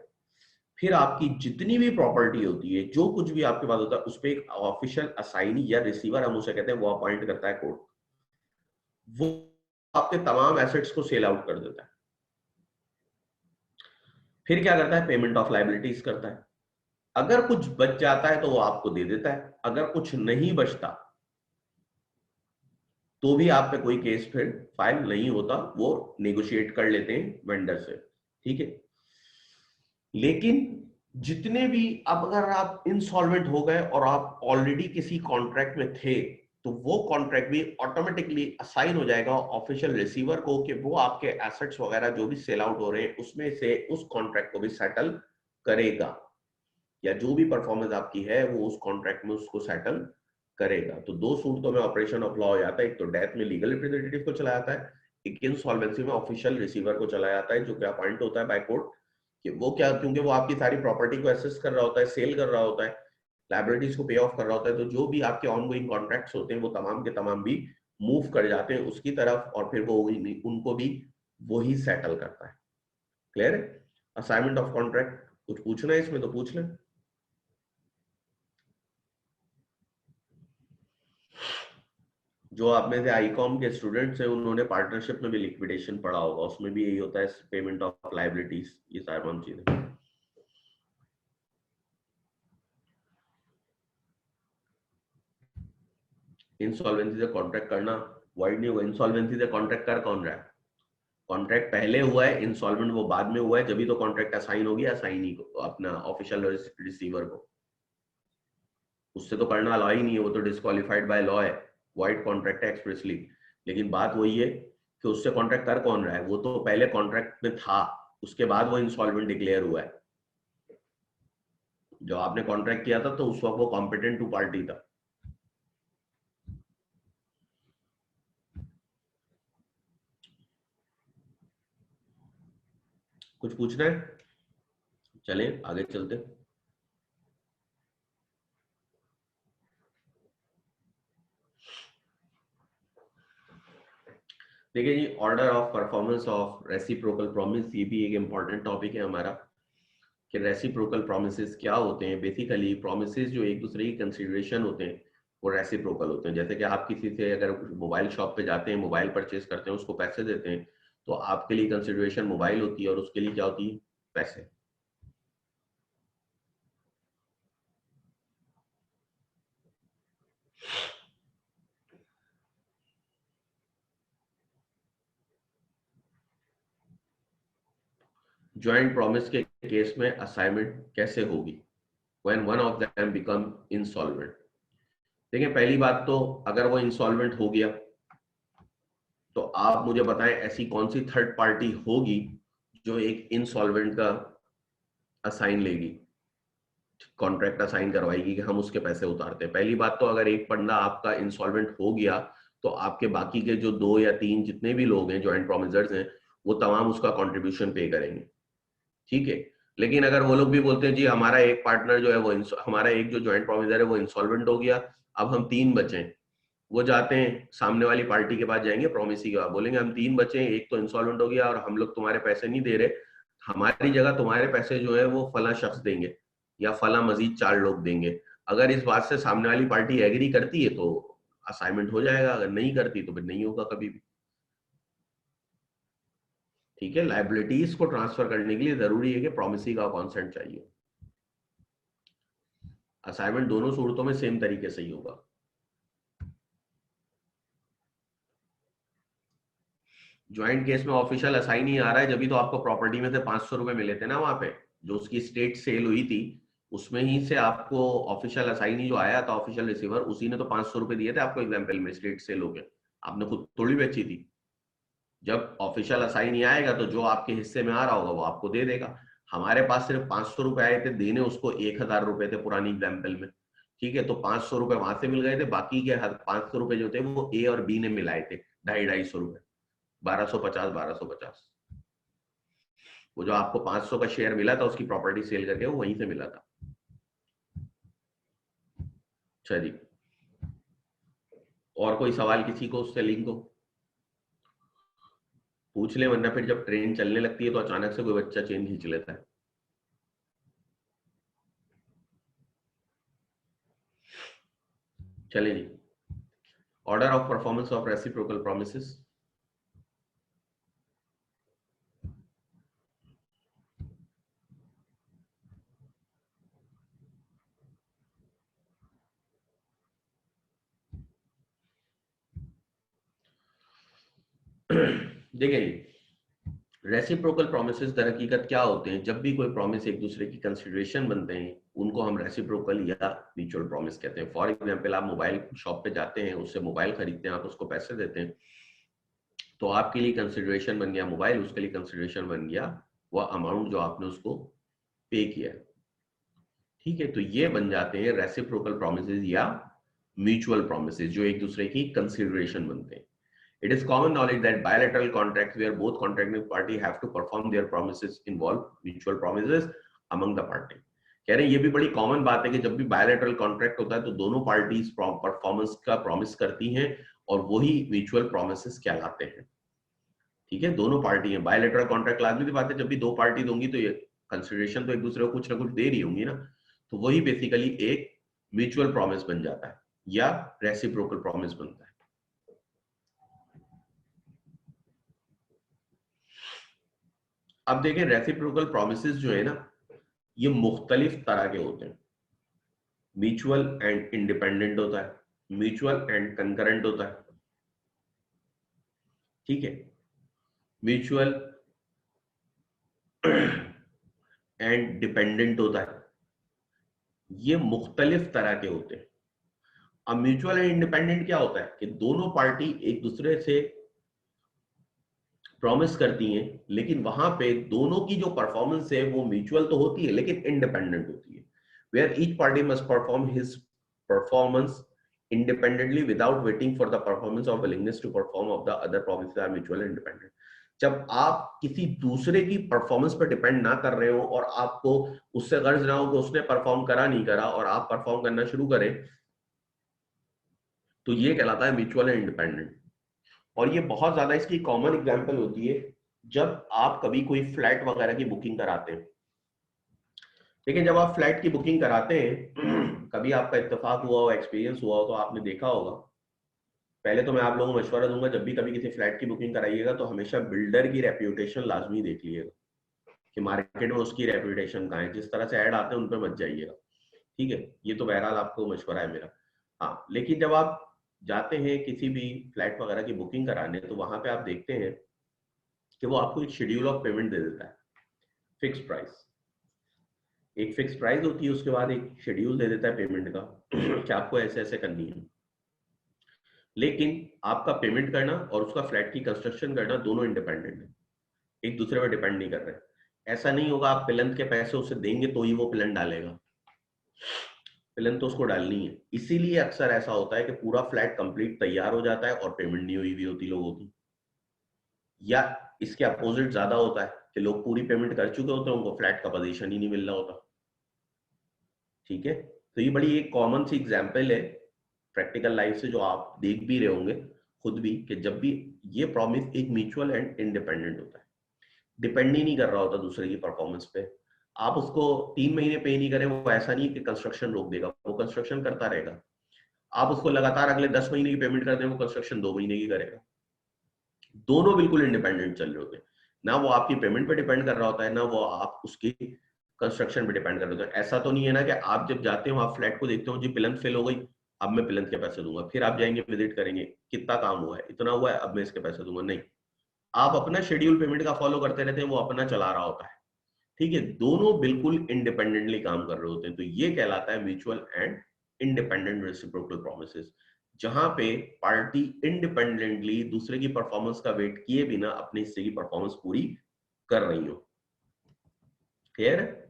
फिर आपकी जितनी भी प्रॉपर्टी होती है, जो कुछ भी आपके पास होता है, उस पर एक ऑफिशियल असाइनी या रिसीवर हम उसे कहते हैं, वो अपॉइंट करता है कोर्ट। वो आपके तमाम एसेट्स को सेल आउट कर देता है। फिर क्या करता है? पेमेंट ऑफ लाइबिलिटीज करता है। अगर कुछ बच जाता है तो वो आपको दे देता है, अगर कुछ नहीं बचता तो भी आप पे कोई केस फिर फाइल नहीं होता, वो नेगोशिएट कर लेते हैं वेंडर से। ठीक है, लेकिन जितने भी, अब अगर आप इंसॉल्वेंट हो गए और आप ऑलरेडी किसी कॉन्ट्रैक्ट में थे, तो वो कॉन्ट्रैक्ट भी ऑटोमेटिकली असाइन हो जाएगा ऑफिशियल रिसीवर को कि वो आपके एसेट्स वगैरह जो भी सेल आउट हो रहे हैं उसमें से उस कॉन्ट्रैक्ट को भी सेटल करेगा, या जो भी परफॉर्मेंस आपकी है वो उस कॉन्ट्रैक्ट में उसको सेटल करेगा। तो दो सूरतों में ऑपरेशन ऑफ लॉ हो जाता है, एक तो डेथ में लीगल रिप्रेजेंटेटिव को चला जाता है, एक इंसॉल्वेंसी में ऑफिशियल रिसीवर को चला जाता है, जो कि अपॉइंट होता है बाय कोर्ट। कि वो क्या, क्योंकि वो आपकी सारी प्रॉपर्टी को एसेस कर रहा होता है, सेल कर रहा होता है, लाइबिलिटीज को पे ऑफ कर रहा होता है, तो जो भी आपके ऑनगोइंग कॉन्ट्रैक्ट्स होते हैं वो तमाम के तमाम भी मूव कर जाते हैं उसकी तरफ, और फिर वो उनको भी वही सेटल करता है। क्लियर है? असाइनमेंट ऑफ कॉन्ट्रैक्ट, कुछ पूछना है इसमें तो पूछ लें। जो आप में से आईकॉम के स्टूडेंट्स हैं उन्होंने पार्टनरशिप में भी लिक्विडेशन पढ़ा होगा, उसमें भी यही होता है, पेमेंट ऑफ लायबिलिटीज, ये तमाम चीजें। इंसॉल्वेंसी से कॉन्ट्रैक्ट करना वाइड नहीं हुआ, इंसॉल्वेंसी से कॉन्ट्रैक्ट कर कौन रहा है? कॉन्ट्रैक्ट पहले हुआ है, इंसॉल्वेंट वो बाद में हुआ है, जब भी तो कॉन्ट्रैक्ट असाइन हो गया असाइनी को, अपना ऑफिशियल रिसीवर को। उससे तो करना अलाउ ही नहीं है, वो तो डिस्क्वालिफाइड बाय लॉ है, वाइड कॉन्ट्रैक्ट है एक्सप्रेसली। लेकिन बात वही है कि उससे कॉन्ट्रैक्ट कर कौन रहा है, वो तो पहले कॉन्ट्रैक्ट में था, उसके बाद वो इंसॉल्वेंट डिक्लेयर हुआ है। जो आपने कॉन्ट्रैक्ट किया था तो उस वक्त वो कॉम्पिटेंट टू पार्टी था। कुछ पूछना है? चलें आगे चलते। देखिए जी, order of performance of reciprocal promise, ये भी एक इंपॉर्टेंट टॉपिक है हमारा कि रेसिप्रोकल प्रॉमिसेस क्या होते हैं। बेसिकली प्रॉमिसेस जो एक दूसरे की कंसीडरेशन होते हैं वो रेसिप्रोकल होते हैं। जैसे कि आप किसी से अगर मोबाइल शॉप पे जाते हैं, मोबाइल परचेज करते हैं, उसको पैसे देते हैं, तो आपके लिए कंसीडरेशन मोबाइल होती है और उसके लिए क्या होती है? पैसे। ज्वाइंट प्रॉमिस के केस में असाइनमेंट कैसे होगी when one of them become insolvent? देखिए पहली बात तो, अगर वो इंसॉल्वेंट हो गया तो आप मुझे बताएं ऐसी कौन सी थर्ड पार्टी होगी जो एक इंसॉल्वेंट का असाइन लेगी, कॉन्ट्रैक्ट असाइन करवाएगी कि हम उसके पैसे उतारते हैं। पहली बात तो, अगर एक बंदा आपका इंसॉल्वेंट हो गया तो आपके बाकी के जो 2 या 3 जितने भी लोग हैं ज्वाइंट प्रोमिसर्स हैं, वो तमाम उसका कंट्रीब्यूशन पे करेंगे। ठीक है। लेकिन अगर वो लोग भी बोलते हैं जी हमारा एक पार्टनर जो है वो हमारा एक जो ज्वाइंट प्रोमिसर है वो इंसॉल्वेंट हो गया, अब हम 3 बचे हैं, वो जाते हैं सामने वाली पार्टी के पास, जाएंगे प्रोमिसी के पास, बोलेंगे हम 3 बचे हैं, एक तो इंसॉल्वेंट हो गया और हम लोग तुम्हारे पैसे नहीं दे रहे, हमारी जगह तुम्हारे पैसे जो है वो फला शख्स देंगे या फला मजीद 4 लोग देंगे। अगर इस बात से सामने वाली पार्टी एग्री करती है तो असाइनमेंट हो जाएगा, अगर नहीं करती तो फिर नहीं होगा कभी भी। ठीक है। लाइबिलिटीज को ट्रांसफर करने के लिए जरूरी है कि प्रोमिसी का कॉन्सेंट चाहिए। असाइनमेंट दोनों सूरतों में सेम तरीके से ही होगा। ज्वाइंट केस में ऑफिशियल असाइन ही आ रहा है, जब भी तो आपको प्रॉपर्टी में से 500 रुपए मिले थे ना, वहां पे जो उसकी स्टेट सेल हुई थी उसमें ही से आपको ऑफिशियल असाइन ही जो आया था, ऑफिशियल रिसीवर, उसी ने तो 500 रुपए दिए थे आपको एग्जाम्पल में, स्टेट सेल हो गया, आपने खुद थोड़ी बेची थी। जब ऑफिशियल असाइन ही आएगा तो जो आपके हिस्से में आ रहा होगा वो आपको दे देगा। हमारे पास सिर्फ 500 रुपए आए थे, देने उसको 1000 रुपए थे पुरानी एग्जाम्पल में। ठीक है, तो 500 रुपए वहां से मिल गए थे, बाकी के 500 रुपए जो थे वो ए और बी ने मिलाए थे, 250 रुपए, 1250 1250। वो जो आपको 500 का शेयर मिला था उसकी प्रॉपर्टी सेल करके वो वहीं से मिला था। अच्छा जी, और कोई सवाल किसी को उस सेलिंग को? पूछ ले, वरना फिर जब ट्रेन चलने लगती है तो अचानक से कोई बच्चा चेन खींच लेता है। चले जी, order of performance of reciprocal promises. देखिए, रेसिप्रोकल प्रोमिसेस दर हकीकत क्या होते हैं? जब भी कोई प्रॉमिस एक दूसरे की कंसिडरेशन बनते हैं उनको हम रेसिप्रोकल या म्यूचुअल प्रॉमिस कहते हैं। फॉर एग्जांपल, आप मोबाइल शॉप पे जाते हैं, उससे मोबाइल खरीदते हैं, आप उसको पैसे देते हैं, तो आपके लिए कंसिडरेशन बन गया मोबाइल, उसके लिए कंसिडरेशन बन गया वह अमाउंट जो आपने उसको पे किया। ठीक है, तो ये बन जाते हैं रेसिप्रोकल प्रोमिसेस या म्यूचुअल प्रोमिसेस जो एक दूसरे की कंसिडरेशन बनते हैं। It is common knowledge that bilateral contracts where both contracting party have to perform their promises involve mutual promises among the party। कह रहे हैं ये भी बड़ी कॉमन बात है कि जब भी बायलैटरल कॉन्ट्रैक्ट होता है तो दोनों पार्टीज परफॉर्मेंस का प्रॉमिस करती हैं और वही म्यूचुअल प्रोमिसेस कहलाते हैं। ठीक है, दोनों पार्टी हैं, बायलैटरल कॉन्ट्रैक्ट लाजमी सी बात है, जब भी 2 पार्टी होंगी तो ये कंसिडरेशन तो एक दूसरे को कुछ ना कुछ दे रही होंगी ना, तो वही बेसिकली एक म्यूचुअल प्रॉमिस बन जाता है या रेसिप्रोकल प्रॉमिस बनता है। अब देखें, रेसिप्रोकल प्रोमिसेस जो है ना, ये मुख्तलिफ तरह के होते हैं। म्यूचुअल एंड इंडिपेंडेंट होता है, म्यूचुअल एंड कंकरेंट होता है। ठीक है, म्यूचुअल एंड डिपेंडेंट होता है, ये मुख्तलिफ तरह के होते हैं। अब म्यूचुअल एंड इंडिपेंडेंट क्या होता है कि दोनों पार्टी एक दूसरे से प्रॉमिस करती हैं, लेकिन वहां पे दोनों की जो परफॉर्मेंस है वो म्यूचुअल तो होती है लेकिन इंडिपेंडेंट होती है, where each party must perform his performance independently without waiting for the performance or willingness to perform of the other promises are mutual and independent. जब आप किसी दूसरे की परफॉर्मेंस पर डिपेंड ना कर रहे हो और आपको उससे गर्ज ना हो कि उसने परफॉर्म करा नहीं करा और आप परफॉर्म करना शुरू करें, तो ये कहलाता है म्यूचुअल एंड इंडिपेंडेंट। और ये बहुत ज्यादा इसकी कॉमन एग्जांपल होती है जब आप कभी कोई फ्लैट वगैरह की बुकिंग कराते हैं। लेकिन जब आप फ्लैट की बुकिंग कराते हैं, कभी आपका इत्तेफाक हुआ हो, एक्सपीरियंस हुआ हो, तो आपने देखा होगा, पहले तो मैं आप लोगों को मशवरा दूंगा, जब भी कभी किसी फ्लैट की बुकिंग कराइएगा तो हमेशा बिल्डर की रेप्यूटेशन लाजमी देख लीजिएगा कि मार्केट में उसकी रेप्यूटेशन कहाँ है। जिस तरह से ऐड आते हैं उन पर मत जाइएगा, ठीक है, ये तो बहरहाल आपको मशवरा है मेरा। हाँ, लेकिन जब आप जाते हैं किसी भी फ्लैट वगैरह की बुकिंग कराने, तो वहां पे आप देखते हैं कि वो आपको एक शेड्यूल ऑफ पेमेंट दे देता है, फिक्स प्राइस, एक फिक्स प्राइस होती है, उसके बाद एक शेड्यूल दे देता है पेमेंट का कि आपको ऐसे ऐसे करनी है। लेकिन आपका पेमेंट करना और उसका फ्लैट की कंस्ट्रक्शन करना दोनों इंडिपेंडेंट है, एक दूसरे पर डिपेंड नहीं कर रहे। ऐसा नहीं होगा आप प्लिंथ के पैसे उसे देंगे तो ही वो प्लिंथ डालेगा, प्लिंथ तो उसको डालनी है। इसीलिए अक्सर ऐसा होता है कि पूरा फ्लैट कंप्लीट तैयार हो जाता है और पेमेंट नहीं हुई भी होती लोगों की, या इसके अपोजिट ज्यादा होता है कि लोग पूरी पेमेंट कर चुके होते हैं, उनको फ्लैट का पोजीशन ही नहीं मिल रहा होता। ठीक है, तो ये बड़ी एक कॉमन सी एग्जांपल है प्रैक्टिकल लाइफ से जो आप देख भी रहे होंगे खुद भी, कि जब भी ये प्रॉमिस एक म्यूचुअल एंड इंडिपेंडेंट होता है, डिपेंड ही नहीं कर रहा होता दूसरे की परफॉर्मेंस पे। आप उसको 3 महीने पे नहीं करें, वो ऐसा नहीं कि कंस्ट्रक्शन रोक देगा, वो कंस्ट्रक्शन करता रहेगा। आप उसको लगातार अगले 10 महीने की पेमेंट कर दें, वो कंस्ट्रक्शन 2 महीने की करेगा। दोनों बिल्कुल इंडिपेंडेंट चल रहे होते हैं, ना वो आपकी पेमेंट पे डिपेंड कर रहा होता है, ना वो आप उसकी कंस्ट्रक्शन पे डिपेंड कर रहे होते हैं। ऐसा तो नहीं है ना कि आप जब जाते हो आप फ्लैट को देखते हो, जी प्लिंथ फेल हो गई, अब मैं प्लिंथ के पैसे दूंगा, फिर आप जाएंगे विजिट करेंगे, कितना काम हुआ है, इतना हुआ है, अब मैं इसके पैसे दूंगा। नहीं, आप अपना शेड्यूल पेमेंट का फॉलो करते रहते हैं, वो अपना चला रहा होता है। ठीक है, दोनों बिल्कुल इंडिपेंडेंटली काम कर रहे होते हैं, तो ये कहलाता है mutual and independent reciprocal promises, जहां पे पार्टी इंडिपेंडेंटली दूसरे की परफॉर्मेंस का वेट किए बिना अपने हिस्से की परफॉर्मेंस पूरी कर रही हो। क्लियर है?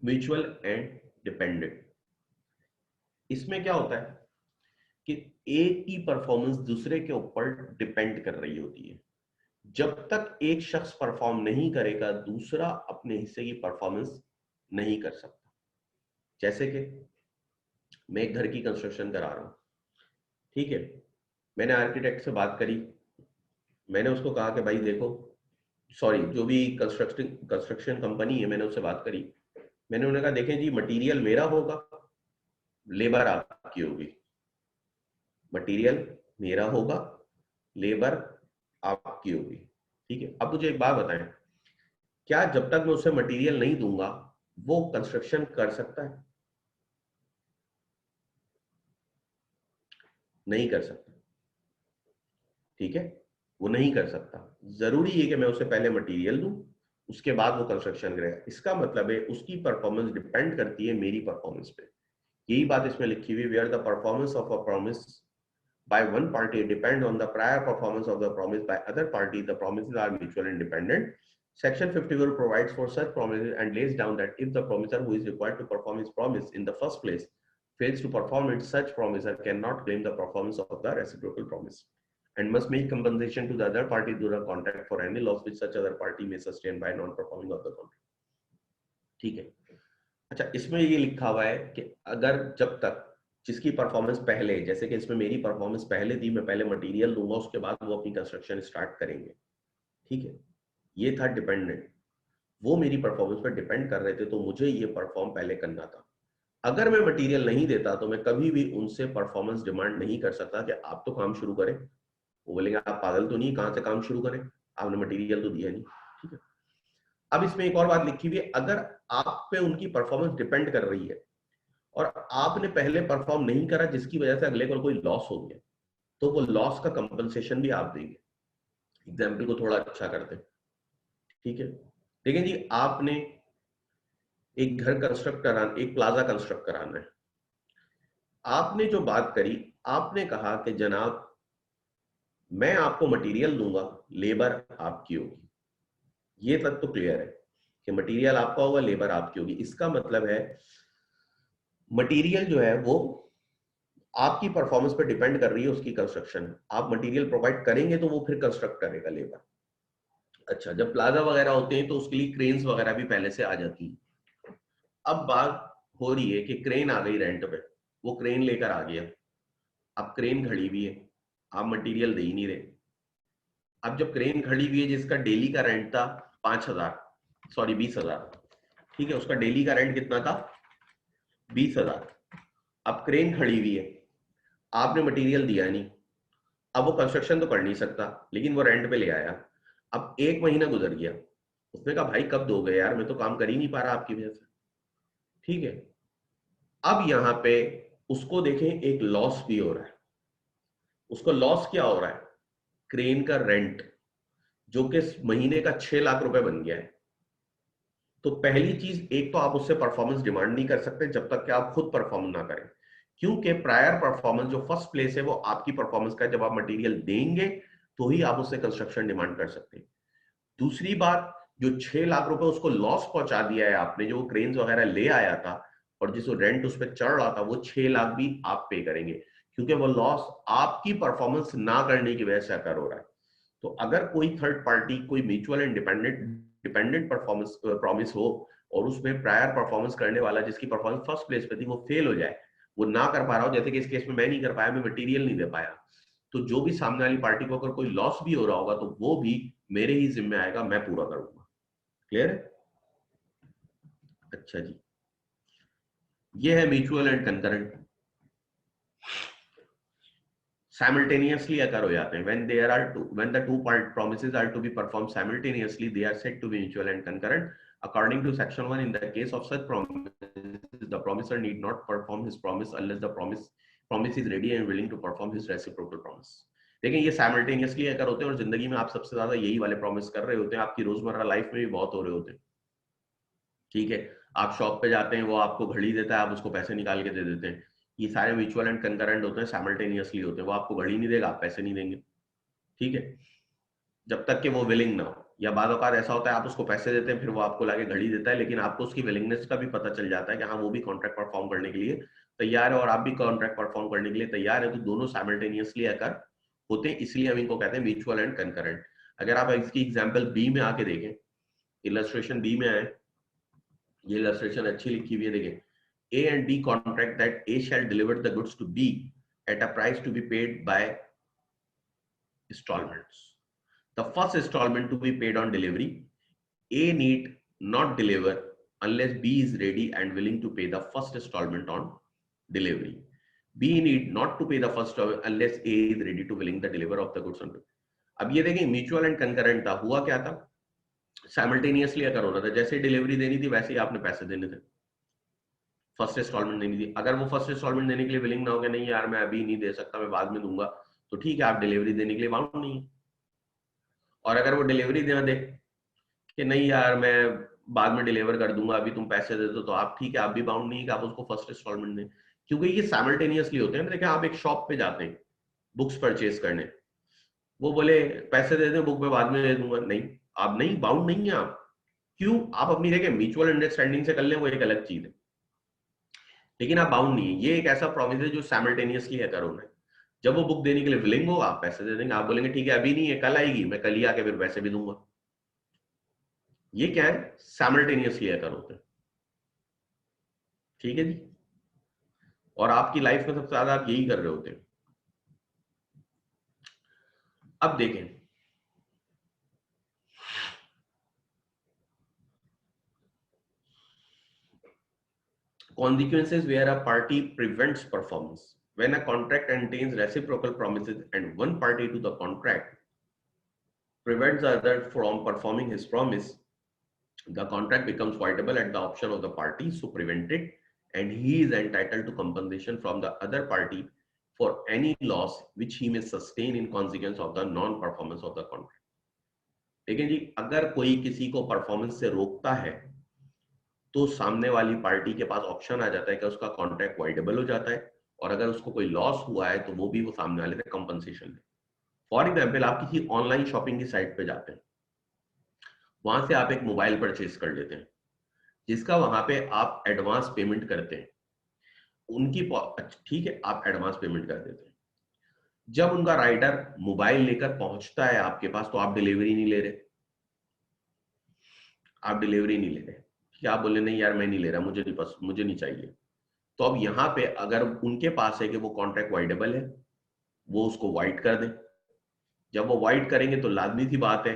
म्यूचुअल एंड डिपेंडेंट, इसमें क्या होता है कि एक की परफॉर्मेंस दूसरे के ऊपर डिपेंड कर रही होती है। जब तक एक शख्स परफॉर्म नहीं करेगा, दूसरा अपने हिस्से की परफॉर्मेंस नहीं कर सकता। जैसे कि मैं एक घर की कंस्ट्रक्शन करा रहा हूं, ठीक है, मैंने आर्किटेक्ट से बात करी, मैंने उसको कहा कि भाई देखो, सॉरी, जो भी कंस्ट्रक्शन कंस्ट्रक्शन कंपनी है, मैंने उससे बात करी, मैंने उन्हें कहा देखें जी, मटेरियल मेरा होगा, लेबर आपकी होगी, मटेरियल मेरा होगा, लेबर आपकी होगी। ठीक है, अब मुझे एक बात बताएं, क्या जब तक मैं उसे मटेरियल नहीं दूंगा वो कंस्ट्रक्शन कर सकता है? नहीं कर सकता। ठीक है, वो नहीं कर सकता। जरूरी है कि मैं उसे पहले मटेरियल दूं, उसके बाद वो कंस्ट्रक्शन करेगा। इसका मतलब है उसकी परफॉर्मेंस डिपेंड करती है मेरी परफॉर्मेंस पे। यही बात इसमें लिखी हुई, where the performance of a promise by one party depend on the prior performance of the promise by other party, the promises are mutual and independent. Section 54 provides for such promises and lays down that if the promisor who is required to perform his promise in the first place fails to perform it, such promisor cannot claim the performance of the reciprocal promise and must make compensation to the other party through the contract for any loss which such other party may sustain by non-performing of the contract. ठीक है, अच्छा, इसमें ये लिखा हुआ है कि अगर जब तक जिसकी परफॉर्मेंस पहले, जैसे कि इसमें मेरी परफॉर्मेंस पहले थी, मैं पहले मटेरियल दूंगा, उसके बाद वो अपनी कंस्ट्रक्शन स्टार्ट करेंगे। ठीक है, ये था डिपेंडेंट, वो मेरी परफॉर्मेंस पर डिपेंड कर रहे थे, तो मुझे ये परफॉर्म पहले करना था। अगर मैं मटेरियल नहीं देता तो मैं कभी भी उनसे परफॉर्मेंस डिमांड नहीं कर सकता कि आप तो काम शुरू करें। वो बोलेंगे आप पागल तो नहीं, कहां से काम शुरू करें, आपने मटेरियल तो दिया नहीं। ठीक है, अब इसमें एक और बात लिखी हुई है, अगर आप पे उनकी परफॉर्मेंस डिपेंड कर रही है और आपने पहले परफॉर्म नहीं करा जिसकी वजह से अगले को कोई लॉस हो गया, तो वो लॉस का कंपनसेशन भी आप देंगे। एग्जाम्पल को थोड़ा अच्छा करते हैं, ठीक है। देखें जी, आपने एक घर कंस्ट्रक्ट कराना, एक प्लाजा कंस्ट्रक्ट कराना है। आपने जो बात करी, आपने कहा कि जनाब मैं आपको मटेरियल दूंगा, लेबर आपकी होगी। ये तक तो क्लियर है कि मटेरियल आपका होगा, लेबर आपकी होगी। इसका मतलब है मटेरियल जो है वो आपकी परफॉर्मेंस पर डिपेंड कर रही है, उसकी कंस्ट्रक्शन। आप मटेरियल प्रोवाइड करेंगे तो वो फिर कंस्ट्रक्ट करेगा लेबर। अच्छा, जब प्लाजा वगैरह होते हैं तो उसके लिए क्रेन्स वगैरह भी पहले से आ जाती है। अब बात हो रही है कि क्रेन आ गई रेंट पे, वो क्रेन लेकर आ गया, अब क्रेन खड़ी हुई है, आप मटेरियल दे ही नहीं रहे। अब जब क्रेन खड़ी हुई है जिसका डेली का रेंट था 5,000, सॉरी 20,000, ठीक है, उसका डेली का रेंट कितना था? 20,000। अब क्रेन खड़ी हुई है, आपने मटेरियल दिया नहीं, अब वो कंस्ट्रक्शन तो कर नहीं सकता, लेकिन वो रेंट पे ले आया। अब 1 महीना गुजर गया, उसने कहा भाई कब दोगे यार, मैं तो काम कर ही नहीं पा रहा आपकी वजह से, ठीक है। अब यहां पे उसको देखें, एक लॉस भी हो रहा है। उसको लॉस क्या हो रहा है? क्रेन का रेंट, जो कि महीने का 6 लाख रुपए बन गया है। तो पहली चीज, एक तो आप उससे परफॉर्मेंस डिमांड नहीं कर सकते जब तक कि आप खुद परफॉर्म ना करें, क्योंकि प्रायर परफॉर्मेंस जो फर्स्ट प्लेस है वो आपकी परफॉर्मेंस का है। जब आप मटेरियल देंगे तो ही आप उससे कंस्ट्रक्शन डिमांड कर सकते हैं। दूसरी बात, जो 6 लाख रुपए उसको लॉस पहुंचा दिया है आपने, जो वो क्रेन्स वगैरह ले आया था और जिस रेंट उस पर चढ़ रहा था, वो 6 लाख भी आप पे करेंगे, क्योंकि वो लॉस आपकी परफॉर्मेंस ना करने की वजह से अकर हो रहा है। तो अगर कोई थर्ड पार्टी, कोई mutual and dependent performance promise हो और उसमें प्रायर परफॉर्मेंस करने वाला जिसकी परफॉर्मेंस फर्स्ट प्लेस पे थी वो फेल हो जाए, वो ना कर पा रहा हो, जैसे कि इस केस में मैं नहीं कर पाया, मैं मटेरियल नहीं दे पाया, तो जो भी सामने वाली पार्टी को अगर कोई लॉस भी हो रहा होगा तो वो भी मेरे ही जिम्मे आएगा, मैं पूरा करूंगा। क्लियर है? अच्छा जी, ये है mutual and concurrent. Simultaneously occur हो जाते हैं when the two part promises are to be performed simultaneously, they are said to be mutual and concurrent. According to section 1, in the case of such promises, the promiser need not perform his promise unless the promise is ready and willing to perform his reciprocal promise. देखिए, ये simultaneously अगर होते हैं और जिंदगी में आप सबसे ज्यादा यही वाले प्रॉमिस कर रहे होते हैं, आपकी रोजमर्रा लाइफ में भी बहुत हो रहे होते हैं, ठीक है। आप शॉप पे जाते हैं, वो आपको घड़ी देता है, आप उसको पैसे निकाल के दे देते हैं। ये सारे म्यूचुअल एंड कंकरेंट होते हैं, साइमल्टेनियसली होते हैं। वो आपको घड़ी नहीं देगा, आप पैसे नहीं देंगे, ठीक है, जब तक कि वो विलिंग ना हो। या बाद औकात ऐसा होता है आप उसको पैसे देते हैं, फिर वो आपको लाके घड़ी देता है, लेकिन आपको उसकी विलिंगनेस का भी पता चल जाता है कि हाँ वो भी कॉन्ट्रैक्ट परफॉर्म करने के लिए तैयार है और आप भी कॉन्ट्रैक्ट परफॉर्म करने के लिए तैयार है, तो दोनों साइमल्टेनियसली अकर होते हैं, इसलिए हम इनको कहते हैं म्यूचुअल एंड कंकरेंट। अगर आप इसकी एग्जाम्पल बी में आके देखें, इलस्ट्रेशन बी में आए, ये इलस्ट्रेशन अच्छी लिखी हुई है, देखें, A and B contract that A shall deliver the goods to B at a price to be paid by installments. The first installment to be paid on delivery. A need not deliver unless B is ready and willing to pay the first installment on delivery. B need not to pay the first unless A is ready to willing the deliver of the goods on delivery. अब ये देखें, mutual and concurrent था, हुआ क्या था? Simultaneously अगर होना था, जैसे डिलीवरी देनी थी वैसे ही आपने पैसे देने थे, फर्स्ट इंस्टॉलमेंट देनी थी। अगर वो फर्स्ट इंस्टॉलमेंट देने के लिए विलिंग ना हो गया, नहीं यार मैं अभी नहीं दे सकता, मैं बाद में दूंगा, तो ठीक है, आप डिलीवरी देने के लिए बाउंड नहीं है। और अगर वो डिलीवरी देना दे कि नहीं यार मैं बाद में डिलीवर कर दूंगा, अभी तुम पैसे दे दो, तो आप ठीक है, आप भी बाउंड नहीं है कि आप उसको फर्स्ट इंस्टॉलमेंट दें, क्योंकि ये साइमल्टेनियसली होते हैं। देखिए, आप एक शॉप पे जाते हैं बुक्स परचेज करने, वो बोले पैसे दे दें, बुक में बाद में दे दूंगा, नहीं, आप नहीं, बाउंड नहीं है आप। क्यों? आप अपनी देखिए म्यूचुअल अंडरस्टैंडिंग से कर लें, वो एक अलग चीज है, लेकिन आप बाउंड नहीं है। ये एक ऐसा प्रॉमिस है जो साइमल्टेनियसली है करो में। जब वो बुक देने के लिए विलिंग हो, आप पैसे दे देंगे, आप बोलेंगे ठीक है अभी नहीं है, कल आएगी, मैं कल ही आके फिर पैसे भी दूंगा। ये क्या है? साइमल्टेनियसली है करो होते हैं, ठीक है जी। और आपकी लाइफ में सबसे ज्यादा आप यही कर रहे होते हैं। अब देखें, consequences where a party prevents performance. When a contract contains reciprocal promises and one party to the contract prevents the other from performing his promise, the contract becomes voidable at the option of the party so prevented and he is entitled to compensation from the other party for any loss which he may sustain in consequence of the non performance of the contract. लेकिन जी अगर कोई किसी को performance से रोकता है तो सामने वाली पार्टी के पास ऑप्शन आ जाता है कि उसका कॉन्ट्रैक्ट वाइडेबल हो जाता है, और अगर उसको कोई लॉस हुआ है तो वो भी वो सामने वाले से कंपनसेशन ले। फॉर एग्जाम्पल, आप किसी ऑनलाइन शॉपिंग की साइट पे जाते हैं, वहां से आप एक मोबाइल परचेज कर लेते हैं, जिसका वहां पे आप एडवांस पेमेंट करते हैं, उनकी ठीक है, आप एडवांस पेमेंट कर देते हैं। जब उनका राइडर मोबाइल लेकर पहुंचता है आपके पास तो आप डिलीवरी नहीं ले रहे, आप डिलीवरी नहीं ले रहे, क्या आप बोले नहीं यार मैं नहीं ले रहा, मुझे नहीं पसंद, मुझे नहीं चाहिए। तो अब यहाँ पे अगर उनके पास है कि वो कॉन्ट्रैक्ट वाइडेबल है, वो उसको वाइड कर दे। जब वो वाइड करेंगे तो लाजमी सी बात है,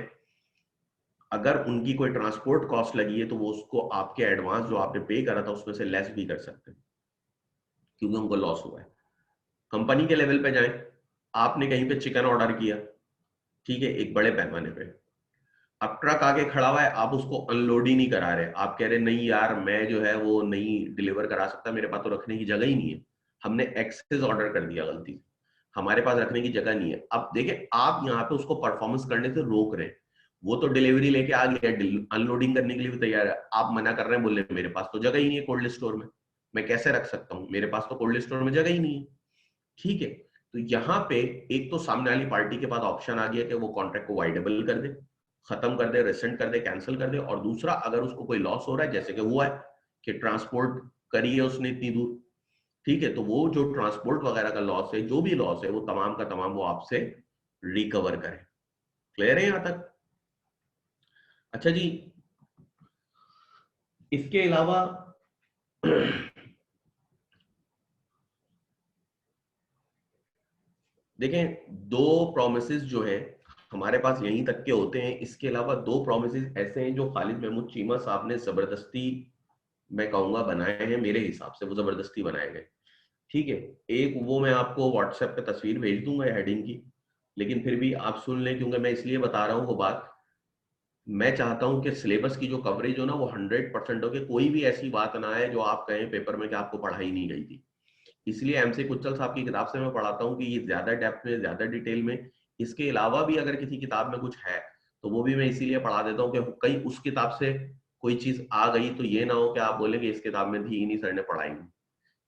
अगर उनकी कोई ट्रांसपोर्ट कॉस्ट लगी है तो वो उसको आपके एडवांस जो आपने पे करा था उसमें से लेस भी कर सकते हैं, क्योंकि उनको लॉस हुआ है। कंपनी के लेवल पे जाएं, आपने कहीं पे चिकन ऑर्डर किया, ठीक है, एक बड़े पैमाने पे, अब ट्रक आके खड़ा हुआ है, आप उसको अनलोड ही नहीं करा रहे, आप कह रहे नहीं यार मैं जो है वो नहीं डिलीवर करा सकता, मेरे पास तो रखने की जगह ही नहीं है, हमने एक्सेस ऑर्डर कर दिया गलती से, हमारे पास रखने की जगह नहीं है। अब देखिए आप यहाँ पे उसको परफॉर्मेंस करने से रोक रहे हैं, वो तो डिलीवरी लेके आ गया, अनलोडिंग करने के लिए भी तैयार है, आप मना कर रहे हैं, बोले मेरे पास तो जगह ही नहीं है कोल्ड स्टोर में, मैं कैसे रख सकता हूँ, मेरे पास तो कोल्ड स्टोर में जगह ही नहीं है। ठीक है, तो यहाँ पे एक तो सामने वाली पार्टी के पास ऑप्शन आ गया कि वो कॉन्ट्रैक्ट को वाइडेबल कर दे, खत्म कर दे, रेसेंट कर दे, कैंसिल कर दे, और दूसरा अगर उसको कोई लॉस हो रहा है, जैसे कि हुआ है कि ट्रांसपोर्ट करी है उसने इतनी दूर, ठीक है, तो वो जो ट्रांसपोर्ट वगैरह का लॉस है, जो भी लॉस है, वो तमाम का तमाम वो आपसे रिकवर करे। क्लियर है यहां तक? अच्छा जी, इसके अलावा देखें, दो प्रोमिसेस जो है हमारे पास यहीं तक के होते हैं, इसके अलावा दो प्रोमिसेस ऐसे हैं जो खालिद महमूद चीमा साहब ने जबरदस्ती, मैं कहूंगा, बनाए हैं, मेरे हिसाब से वो जबरदस्ती बनाए गए। ठीक है, एक वो मैं आपको व्हाट्सएप पे तस्वीर भेज दूंगा हेडिंग की, लेकिन फिर भी आप सुन लें, क्योंकि मैं इसलिए बता रहा हूँ वो बात, मैं चाहता हूं कि सिलेबस की जो कवरेज हो ना वो 100% हो, कि कोई भी ऐसी बात ना आए जो आप कहें पेपर में कि आपको पढ़ाई नहीं गई थी। इसलिए एमसी कुच्चल साहब की किताब से मैं पढ़ाता हूँ कि ये ज्यादा डेप्थ में, ज्यादा डिटेल में, इसके अलावा भी अगर किसी किताब में कुछ है तो वो भी मैं इसीलिए पढ़ा देता हूँ कि कहीं उस किताब से कोई चीज आ गई तो ये ना हो कि आप बोले कि इस किताब में थी ही नहीं, सर ने पढ़ाई नहीं।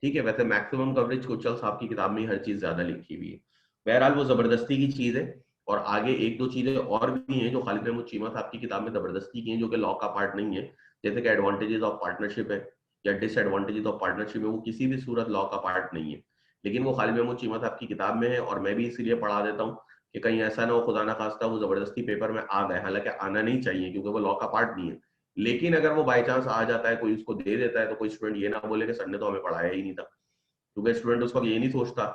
ठीक है, वैसे मैक्सिमम कवरेज कुच्चल साहब की किताब में हर चीज ज्यादा लिखी हुई है। बहरहाल वो जबरदस्ती की चीज है, और आगे एक दो चीजें और भी हैं जो खालिद महमूद चीमा साहब की किताब में जबरदस्ती की हैं, जो कि लॉ का पार्ट नहीं है, जैसे कि एडवांटेजेस ऑफ पार्टनरशिप है या डिसएडवांटेजेस ऑफ पार्टनरशिप है, वो किसी भी सूरत लॉ का पार्ट नहीं है, लेकिन वो खालिद महमूद चीमा साहब की किताब में है, और मैं भी इसीलिए पढ़ा देता हूँ कि कहीं ऐसा ना हो खुदा ना खास्ता वो जबरदस्ती पेपर में आ गए, हालांकि आना नहीं चाहिए क्योंकि वो लॉ का पार्ट नहीं है, लेकिन अगर वो बाई चांस आ जाता है, कोई उसको दे देता है, तो कोई स्टूडेंट ये ना बोले कि सर ने तो हमें पढ़ाया ही नहीं था, क्योंकि स्टूडेंट उस वक्त ये नहीं सोचता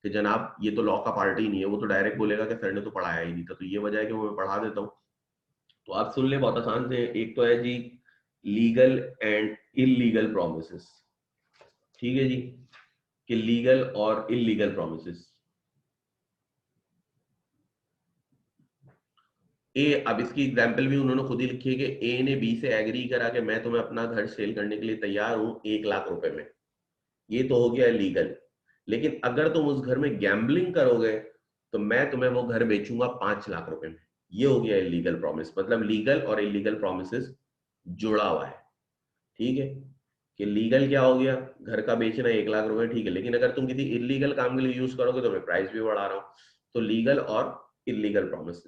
कि जनाब ये तो लॉ का पार्ट ही नहीं है, वो तो डायरेक्ट बोलेगा कि सर ने तो पढ़ाया ही नहीं था, तो ये वजह है कि वो मैं पढ़ा देता हूँ। तो आप सुन ले, बहुत आसान से, एक तो है जी लीगल एंड इलीगल प्रोमिसेस। ठीक है जी, कि लीगल और इलीगल प्रोमिसेस। ए, अब इसकी एग्जांपल भी उन्होंने खुद ही लिखी है कि ए ने बी से एग्री करा कि मैं तुम्हें अपना घर सेल करने के लिए तैयार हूं 1 लाख रुपए में, ये तो हो गया लीगल। लेकिन अगर तुम उस घर में गैम्बलिंग करोगे तो मैं तुम्हें वो घर बेचूंगा 5 लाख रुपए में, ये हो गया इलीगल प्रॉमिस। मतलब लीगल और इलीगल प्रोमिस जुड़ा हुआ है। ठीक है, कि लीगल क्या हो गया, घर का बेचना 1 लाख रुपए, ठीक है, लेकिन अगर तुम किसी इलीगल काम के लिए यूज करोगे तो मैं प्राइस भी बढ़ा रहा हूं। तो लीगल और इलीगल प्रोमिस,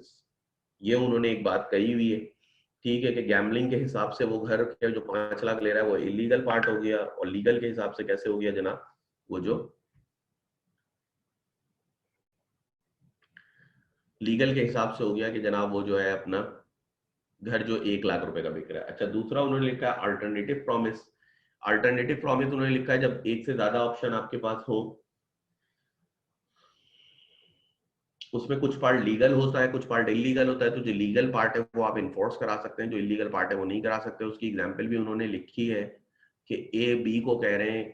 ये उन्होंने एक बात कही हुई है। ठीक है, कि गैम्बलिंग के हिसाब से वो घर के जो 5 लाख ले रहा है वो इलीगल पार्ट हो गया, और लीगल के हिसाब से कैसे हो गया जनाब, वो जो लीगल के हिसाब से हो गया कि जनाब वो जो है अपना घर जो 1 लाख रुपए का बिक रहा है। अच्छा, दूसरा उन्होंने लिखा है अल्टरनेटिव प्रॉमिस। अल्टरनेटिव प्रॉमिस उन्होंने लिखा है जब एक से ज्यादा ऑप्शन आपके पास हो, उसमें कुछ पार्ट लीगल होता है, कुछ पार्ट इलीगल होता है, तो जो लीगल पार्ट है वो आप इन्फोर्स करा सकते हैं, जो इलीगल पार्ट है वो नहीं करा सकते। उसकी एग्जाम्पल भी उन्होंने लिखी है कि ए बी को कह रहे हैं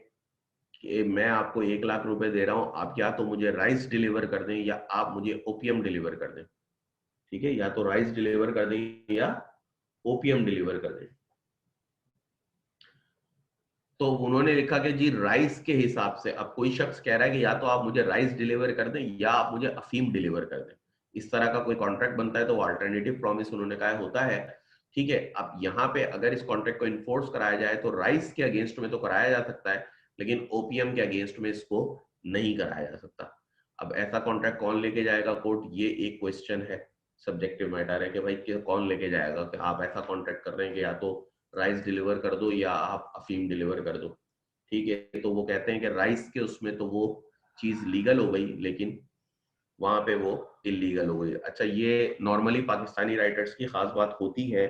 कि मैं आपको 1 लाख रुपए दे रहा हूं, आप या तो मुझे राइस डिलीवर कर दें या आप मुझे ओपीएम डिलीवर कर दें। ठीक है, या तो राइस डिलीवर कर दें या ओपीएम डिलीवर कर दें। तो उन्होंने लिखा कि जी राइस के हिसाब से, अब कोई शख्स कह रहा है कि या तो आप मुझे राइस डिलीवर कर दें या आप मुझे अफीम डिलीवर कर दें, इस तरह का कोई कॉन्ट्रैक्ट बनता है तो वो अल्टरनेटिव प्रॉमिस उन्होंने कहा होता है। ठीक है, अब यहाँ पे अगर इस कॉन्ट्रैक्ट को इन्फोर्स कराया जाए तो राइस के अगेंस्ट में तो कराया जा सकता है, लेकिन ओपीएम के अगेंस्ट में इसको नहीं कराया जा सकता। अब ऐसा कॉन्ट्रैक्ट कौन लेके जाएगा कोर्ट, ये एक क्वेश्चन है, सब्जेक्टिव मैटर है कि भाई कौन लेके जाएगा कि आप ऐसा कॉन्ट्रैक्ट कर रहे हैं कि या तो राइस डिलीवर कर दो या आप अफीम डिलीवर कर दो। ठीक है, तो वो कहते हैं कि राइस के उसमें तो वो चीज लीगल हो गई, लेकिन वहां पे वो इलीगल हो गई। अच्छा, ये नॉर्मली पाकिस्तानी राइटर्स की खास बात होती है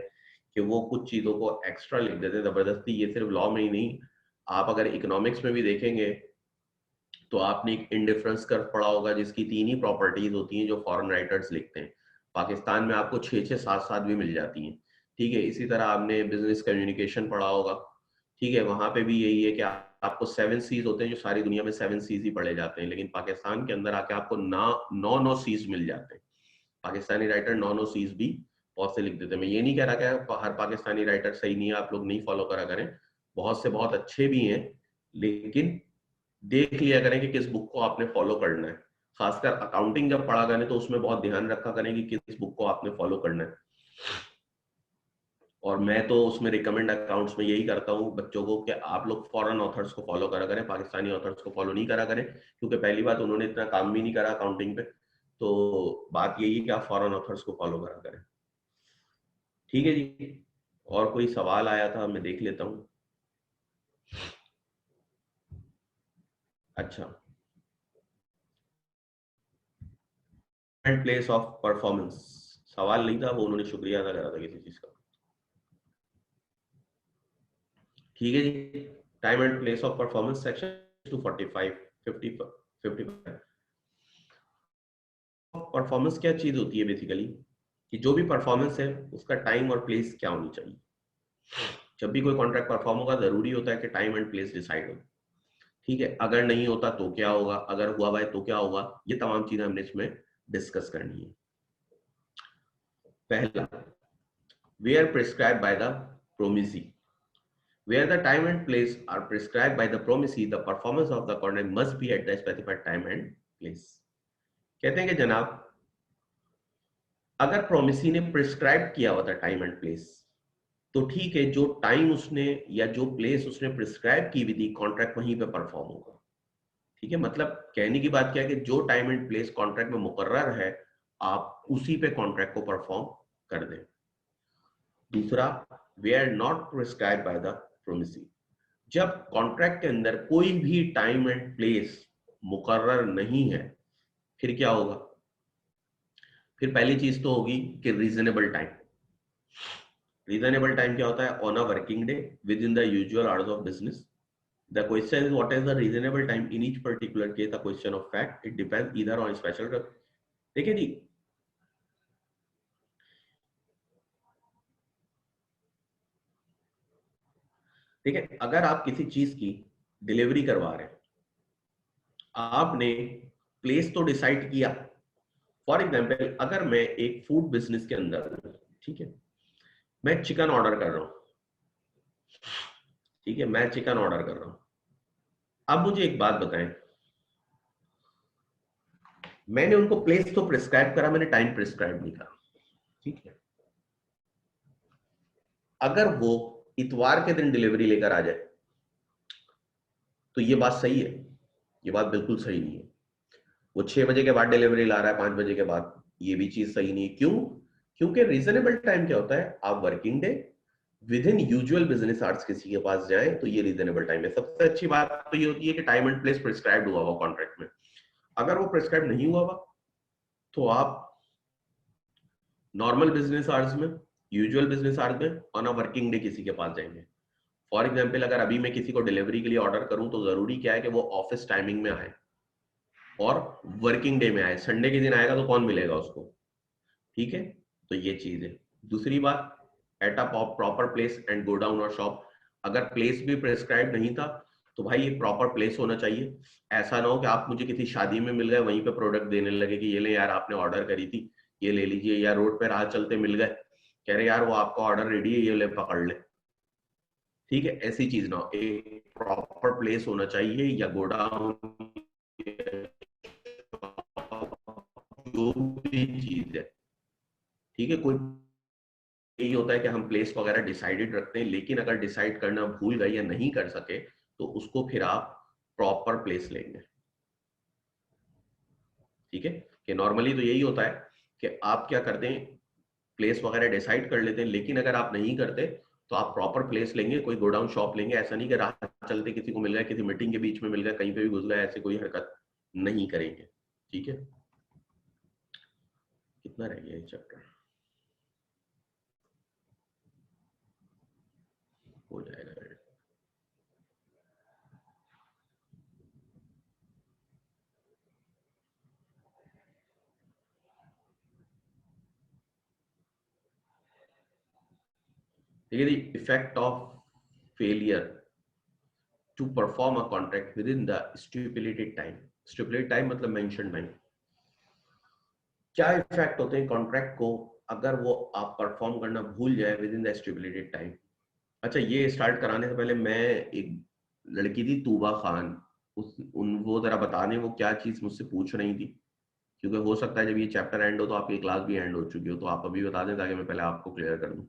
कि वो कुछ चीजों को एक्स्ट्रा लिख देते हैं जबरदस्ती। ये सिर्फ लॉ में ही नहीं, आप अगर इकोनॉमिक्स में भी देखेंगे तो आपने एक इंडिफरेंस कर्व पढ़ा होगा जिसकी 3 ही प्रॉपर्टीज होती हैं जो फॉरेन राइटर्स लिखते हैं। पाकिस्तान में आपको 6-6, 7-7 भी मिल जाती हैं। ठीक है, इसी तरह आपने बिजनेस कम्युनिकेशन पढ़ा होगा। ठीक है, वहां पे भी यही है कि आपको 7 सीज होते हैं, जो सारी दुनिया में 7 सीज ही पढ़े जाते हैं, लेकिन पाकिस्तान के अंदर आके आपको 9 सीज मिल जाते हैं। पाकिस्तानी राइटर 9 सीज भी बहुत से लिख देते हैं। मैं ये नहीं कह रहा कि हर पाकिस्तानी राइटर सही नहीं है, आप लोग नहीं फॉलो करा करें, बहुत से बहुत अच्छे भी हैं, लेकिन देख लिया करें कि किस बुक को आपने फॉलो करना है। खासकर अकाउंटिंग जब पढ़ा करें तो उसमें बहुत ध्यान रखा करें कि किस बुक को आपने फॉलो करना है। और मैं तो उसमें रिकमेंड अकाउंट्स में यही करता हूँ बच्चों को कि आप लोग फॉरेन ऑथर्स को फॉलो करा करें, पाकिस्तानी ऑथर्स को फॉलो नहीं करा करें, क्योंकि पहली बात उन्होंने इतना काम भी नहीं करा अकाउंटिंग पे। तो बात यही है कि आप फॉरेन ऑथर्स को फॉलो करा करें। ठीक है जी, और कोई सवाल आया था, मैं देख लेता हूँ। अच्छा, प्लेस ऑफ परफॉर्मेंस सवाल नहीं था, वो उन्होंने शुक्रिया अदा करा था किसी चीज का। ठीक है जी, time and place of performance section 245 55। Performance क्या चीज होती है बेसिकली, कि जो भी परफॉर्मेंस है उसका टाइम और प्लेस क्या होनी चाहिए। जब भी कोई कॉन्ट्रैक्ट परफॉर्म होगा जरूरी होता है कि टाइम एंड प्लेस डिसाइड हो। ठीक है, अगर नहीं होता तो क्या होगा, अगर हुआ है तो क्या होगा, ये तमाम चीजें हमने इसमें डिस्कस करनी है। पहला, where prescribe by the promisee. Where the time and place are prescribed by the promisee, the performance of the contract must be at the specified time and place. कहते हैं कि जनाब, अगर प्रोमिसी ने प्रिस्क्राइब किया हुआ था टाइम एंड प्लेस, तो ठीक है, जो टाइम उसने या जो प्लेस उसने प्रिस्क्राइब की हुई थी कॉन्ट्रैक्ट वहीं पे परफॉर्म होगा। ठीक है, मतलब कहने की बात क्या है कि जो टाइम एंड प्लेस कॉन्ट्रैक्ट में मुकर्रर है, आप उसी पे कॉन्ट्रैक्ट को परफॉर्म कर दें। दूसरा, they are not prescribe by the promisee. जब कॉन्ट्रैक्ट के अंदर कोई भी टाइम एंड प्लेस मुकर्रर नहीं है, फिर क्या होगा, फिर पहली चीज तो होगी कि रीजनेबल टाइम। रीजनेबल टाइम क्या होता है, on a working day with in the usual hours of business. The question is what is the reasonable time in each particular case, a question of fact, it depends either on special. देखिए जी, देखिए अगर आप किसी चीज की delivery करवा रहे हैं, आपने प्लेस तो डिसाइड किया। फॉर एग्जाम्पल, अगर मैं एक फूड बिजनेस के अंदर हूं, ठीक है, मैं चिकन ऑर्डर कर रहा हूं। ठीक है, मैं चिकन ऑर्डर कर रहा हूं। अब मुझे एक बात बताएं, मैंने उनको प्लेस तो प्रिस्क्राइब करा, मैंने टाइम प्रिस्क्राइब नहीं करा। ठीक है, अगर वो इतवार के दिन डिलीवरी लेकर आ जाए तो ये बात सही है, ये बात बिल्कुल सही नहीं है। वो 6 बजे के बाद डिलीवरी ला रहा है 5 बजे के बाद, ये भी चीज सही नहीं है। क्यों? क्योंकि रीजनेबल टाइम क्या होता है, आप working day with in usual business hours किसी के पास जाएं तो ये रीजनेबल टाइम है। सबसे अच्छी बात तो ये होती है कि टाइम एंड प्लेस प्रिस्क्राइब्ड हुआ हुआ कॉन्ट्रैक्ट में। अगर वो प्रिस्क्राइब नहीं हुआ हुआ तो आप नॉर्मल बिजनेस आवर्स में, यूजुअल बिजनेस आवर्स में ऑन अ वर्किंग डे किसी के पास जाएंगे। फॉर एग्जाम्पल, अगर अभी मैं किसी को डिलीवरी के लिए ऑर्डर करूं तो जरूरी क्या है कि वो ऑफिस टाइमिंग में आए और वर्किंग डे में आए। संडे के दिन आएगा तो कौन मिलेगा उसको। ठीक है, तो ये चीज है। दूसरी बात, at a proper place and go down और शॉप। अगर प्लेस भी प्रिस्क्राइब नहीं था तो भाई ये प्रॉपर प्लेस होना चाहिए। ऐसा ना हो कि आप मुझे किसी शादी में मिल गए, वहीं पे प्रोडक्ट देने लगे कि ये ले यार आपने ऑर्डर करी थी, ये ले लीजिए, या रोड पे राह चलते मिल गए, कह रहे यार वो आपका ऑर्डर रेडी है, ये ले पकड़ ले। ठीक है, ऐसी चीज ना हो, एक प्रॉपर प्लेस होना चाहिए या गोडाउन, जो भी चीज है। ठीक है, कोई यही होता है कि हम प्लेस वगैरह डिसाइडेड रखते हैं, लेकिन अगर डिसाइड करना भूल गए या नहीं कर सके तो उसको फिर आप प्रॉपर प्लेस लेंगे। ठीक है, कि नॉर्मली तो यही होता है कि आप क्या करते हैं, प्लेस वगैरह डिसाइड कर लेते हैं, लेकिन अगर आप नहीं करते तो आप प्रॉपर प्लेस लेंगे, कोई गोडाउन शॉप लेंगे। ऐसा नहीं कि राह चलते किसी को मिल गया, किसी मीटिंग के बीच में मिल गया, कहीं पे भी घुस गया, ऐसे कोई हरकत नहीं करेंगे। ठीक है, कितना रह गया ये चैप्टर, हो जाएगा। ठीक है, effect of failure to perform a contract within the stipulated time. Stipulated time मतलब मेंशन टाइम। क्या इफेक्ट होते हैं कॉन्ट्रैक्ट को अगर वो आप परफॉर्म करना भूल जाए with in the stipulated time. अच्छा, ये स्टार्ट कराने से पहले मैं, एक लड़की थी तूबा खान, उस उन वो जरा बता दें वो क्या चीज मुझसे पूछ रही थी, क्योंकि हो सकता है जब ये चैप्टर एंड हो तो आपकी क्लास भी एंड हो चुकी हो, तो आप अभी बता दें ताकि मैं पहले आपको क्लियर कर दूं।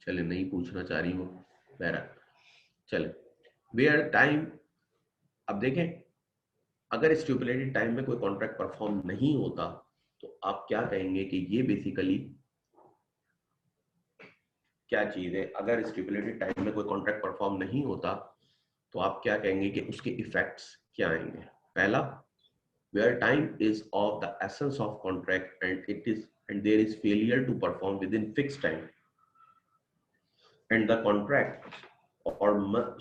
चले, नहीं पूछना चाह रही हूँ, बहरहाल चले। वेयर टाइम, अब देखें, अगर स्टिपुलेटेड टाइम में कोई कॉन्ट्रैक्ट परफॉर्म नहीं होता तो आप क्या कहेंगे कि ये बेसिकली क्या चीज है। अगर स्टिपुलेटेड टाइम में कोई कॉन्ट्रैक्ट परफॉर्म नहीं होता तो आप क्या कहेंगे कि उसके इफेक्ट्स क्या आएंगे। पहला, where time is of the essence of contract and there is failure to perform within fixed time and the contract or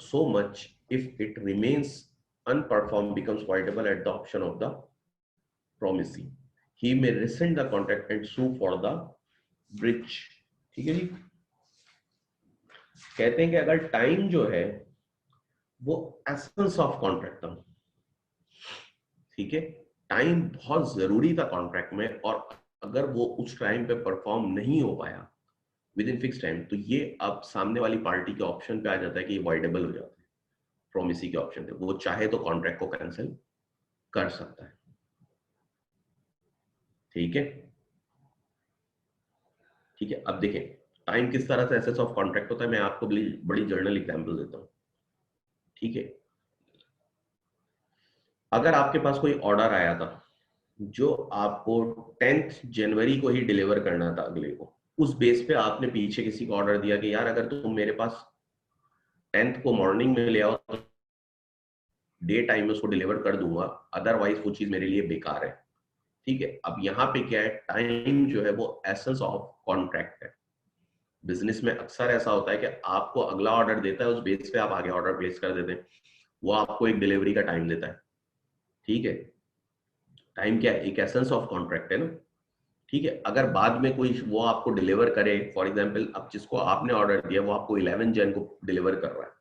so much if it remains unperformed becomes voidable at the option of the promisee. He may rescind the contract and sue for the breach. ठीक है जी, कहते हैं कि अगर time जो है वो essence of contract था। ठीक है, टाइम बहुत जरूरी था कॉन्ट्रैक्ट में, और अगर वो उस टाइम पे परफॉर्म नहीं हो पाया विद इन फिक्स टाइम तो ये अब सामने वाली पार्टी के ऑप्शन पे आ जाता है कि ये वॉइडेबल हो जाता है। प्रोमिसी के ऑप्शन पे वो चाहे तो कॉन्ट्रैक्ट को कैंसिल कर सकता है। ठीक है, ठीक है, अब देखें टाइम किस तरह से एसेस ऑफ कॉन्ट्रैक्ट होता है, मैं आपको बड़ी बड़ी जर्नल एग्जांपल देता हूं। ठीक है, अगर आपके पास कोई ऑर्डर आया था जो आपको 10th जनवरी को ही डिलीवर करना था अगले को, उस बेस पे आपने पीछे किसी को ऑर्डर दिया कि यार अगर तुम मेरे पास 10th को मॉर्निंग में ले आओ तो डे टाइम में उसको डिलीवर कर दूंगा, अदरवाइज वो चीज मेरे लिए बेकार है। ठीक है, अब यहाँ पे क्या है, टाइम जो है वो एसेंस ऑफ कॉन्ट्रैक्ट है। बिजनेस में अक्सर ऐसा होता है कि आपको अगला ऑर्डर देता है, उस बेस पे आप आगे ऑर्डर प्लेस कर देते हैं, वो आपको एक डिलीवरी का टाइम देता है। ठीक है, टाइम क्या है, एक एसेंस ऑफ कॉन्ट्रैक्ट है ना। ठीक है, अगर बाद में कोई वो आपको डिलीवर करे, फॉर एग्जाम्पल अब जिसको आपने ऑर्डर दिया वो आपको 11 जन को डिलीवर कर रहा है,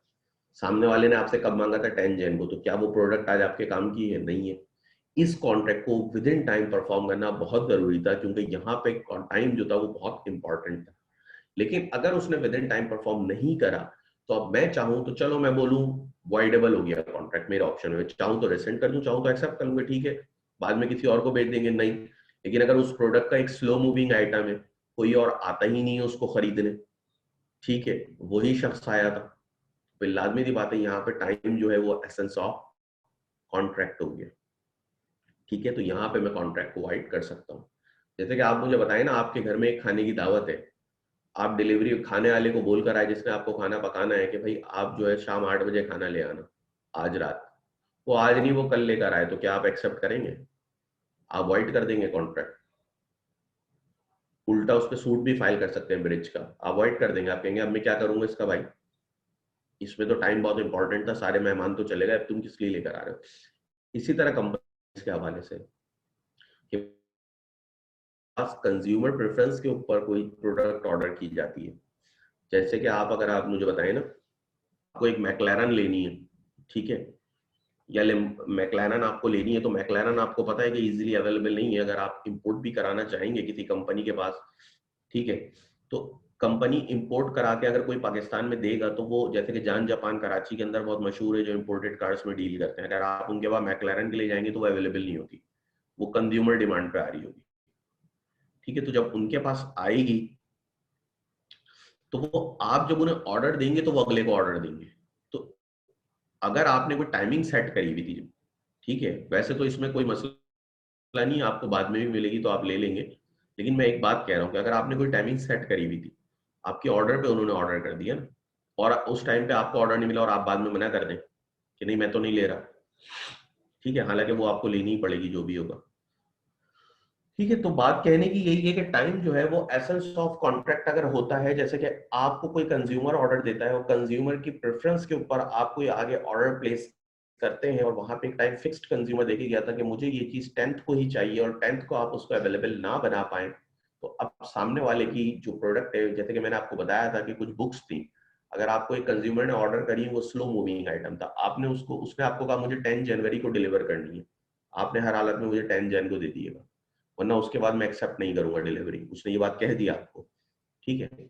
सामने वाले ने आपसे कब मांगा था, 10 जन को, तो क्या वो प्रोडक्ट आज आपके काम की है, नहीं है। इस कॉन्ट्रैक्ट को विद इन टाइम परफॉर्म करना बहुत जरूरी था, क्योंकि यहाँ पे टाइम जो था वो बहुत इंपॉर्टेंट था। लेकिन अगर उसने विद इन टाइम परफॉर्म नहीं करा तो अब मैं चाहूं तो चलो मैं बोलूं वॉइडेबल हो गया कॉन्ट्रैक्ट, मेरा ऑप्शन है, चाहूं तो रेसेंड कर दूं, चाहूं तो एक्सेप्ट कर लूंगा, ठीक है, बाद में किसी और को भेज देंगे, नहीं। लेकिन अगर उस प्रोडक्ट का एक स्लो मूविंग आइटम है, कोई और आता ही नहीं है उसको खरीदने, ठीक है, वही शख्स आया था, फिर लाजमी सी बात है यहाँ पे टाइम जो है वो एसेंस ऑफ कॉन्ट्रैक्ट हो गया। ठीक है, तो यहाँ पे मैं कॉन्ट्रैक्ट को वाइड कर सकता हूँ। जैसे कि आप मुझे बताएं ना, आपके घर में एक खाने की दावत है, आप डिलीवरी खाने वाले को बोलकर आए जिसने आपको खाना पकाना है कि भाई आप जो है शाम 8 बजे खाना ले आना आज रात, वो आज नहीं वो कल लेकर आए, तो क्या आप एक्सेप्ट करेंगे, आप वाइड कर देंगे कॉन्ट्रैक्ट। उल्टा उस पर सूट भी फाइल कर सकते हैं ब्रिज का, अवॉइड कर देंगे, आप कहेंगे अब मैं क्या करूंगा इसका भाई, इसमें तो टाइम बहुत इंपॉर्टेंट था, सारे मेहमान तो चले गए, अब तुम किस लिए लेकर आ रहे हो। इसी तरह कंपनी के हवाले से कि पास कंज्यूमर प्रेफरेंस के ऊपर कोई प्रोडक्ट ऑर्डर की जाती है, जैसे कि आप अगर आप मुझे बताएं ना, आपको एक मैकलैरन लेनी है, ठीक है, या मैकलैरन आपको लेनी है, तो मैकलैरन आपको पता है कि इजीली अवेलेबल नहीं है, अगर आप इंपोर्ट भी कराना चाहेंगे किसी कंपनी के पास, ठीक है, तो कंपनी इंपोर्ट करा के अगर कोई पाकिस्तान में देगा तो वो, जैसे कि जान जापान कराची के अंदर बहुत मशहूर है जो इंपोर्टेड कार्स में डील करते हैं, अगर आप उनके पास मैकलैरन के लिए जाएंगे तो वो अवेलेबल नहीं होती, वो कंज्यूमर डिमांड पे आ रही होगी, ठीक है, तो जब उनके पास आएगी तो वो आप जब उन्हें ऑर्डर देंगे तो वो अगले को ऑर्डर देंगे। तो अगर आपने कोई टाइमिंग सेट करी हुई थी, ठीक है, वैसे तो इसमें कोई मसला नहीं, आपको बाद में भी मिलेगी तो आप ले लेंगे, लेकिन मैं एक बात कह रहा हूँ कि अगर आपने कोई टाइमिंग सेट करी हुई थी, आपके ऑर्डर पे उन्होंने ऑर्डर कर दिया ना, और उस टाइम पे आपको ऑर्डर नहीं मिला और आप बाद में मना कर दें कि नहीं मैं तो नहीं ले रहा, ठीक है, हालांकि वो आपको लेनी ही पड़ेगी जो भी होगा, ठीक है, तो बात कहने की यही है कि टाइम जो है वो एसेंस ऑफ कॉन्ट्रैक्ट अगर होता है, जैसे कि आपको कोई कंज्यूमर ऑर्डर देता है और कंज्यूमर की प्रेफरेंस के ऊपर आप कोई आगे ऑर्डर प्लेस करते हैं, और वहां पे एक टाइम फिक्स्ड कंज्यूमर देके गया था कि मुझे ये चीज 10th को ही चाहिए और 10th को आप उसको अवेलेबल ना बना पाए, तो अब सामने वाले की जो प्रोडक्ट है, जैसे कि मैंने आपको बताया था कि कुछ बुक्स थी, अगर आपको एक कंज्यूमर ने ऑर्डर करी, वो स्लो मूविंग आइटम था, आपने उसको, उसने आपको कहा मुझे 10 जनवरी को डिलीवर करनी है, आपने हर हालत में मुझे 10 जन को दे दिएगा, वरना उसके बाद मैं एक्सेप्ट नहीं करूंगा डिलीवरी, उसने ये बात कह दी आपको, ठीक है,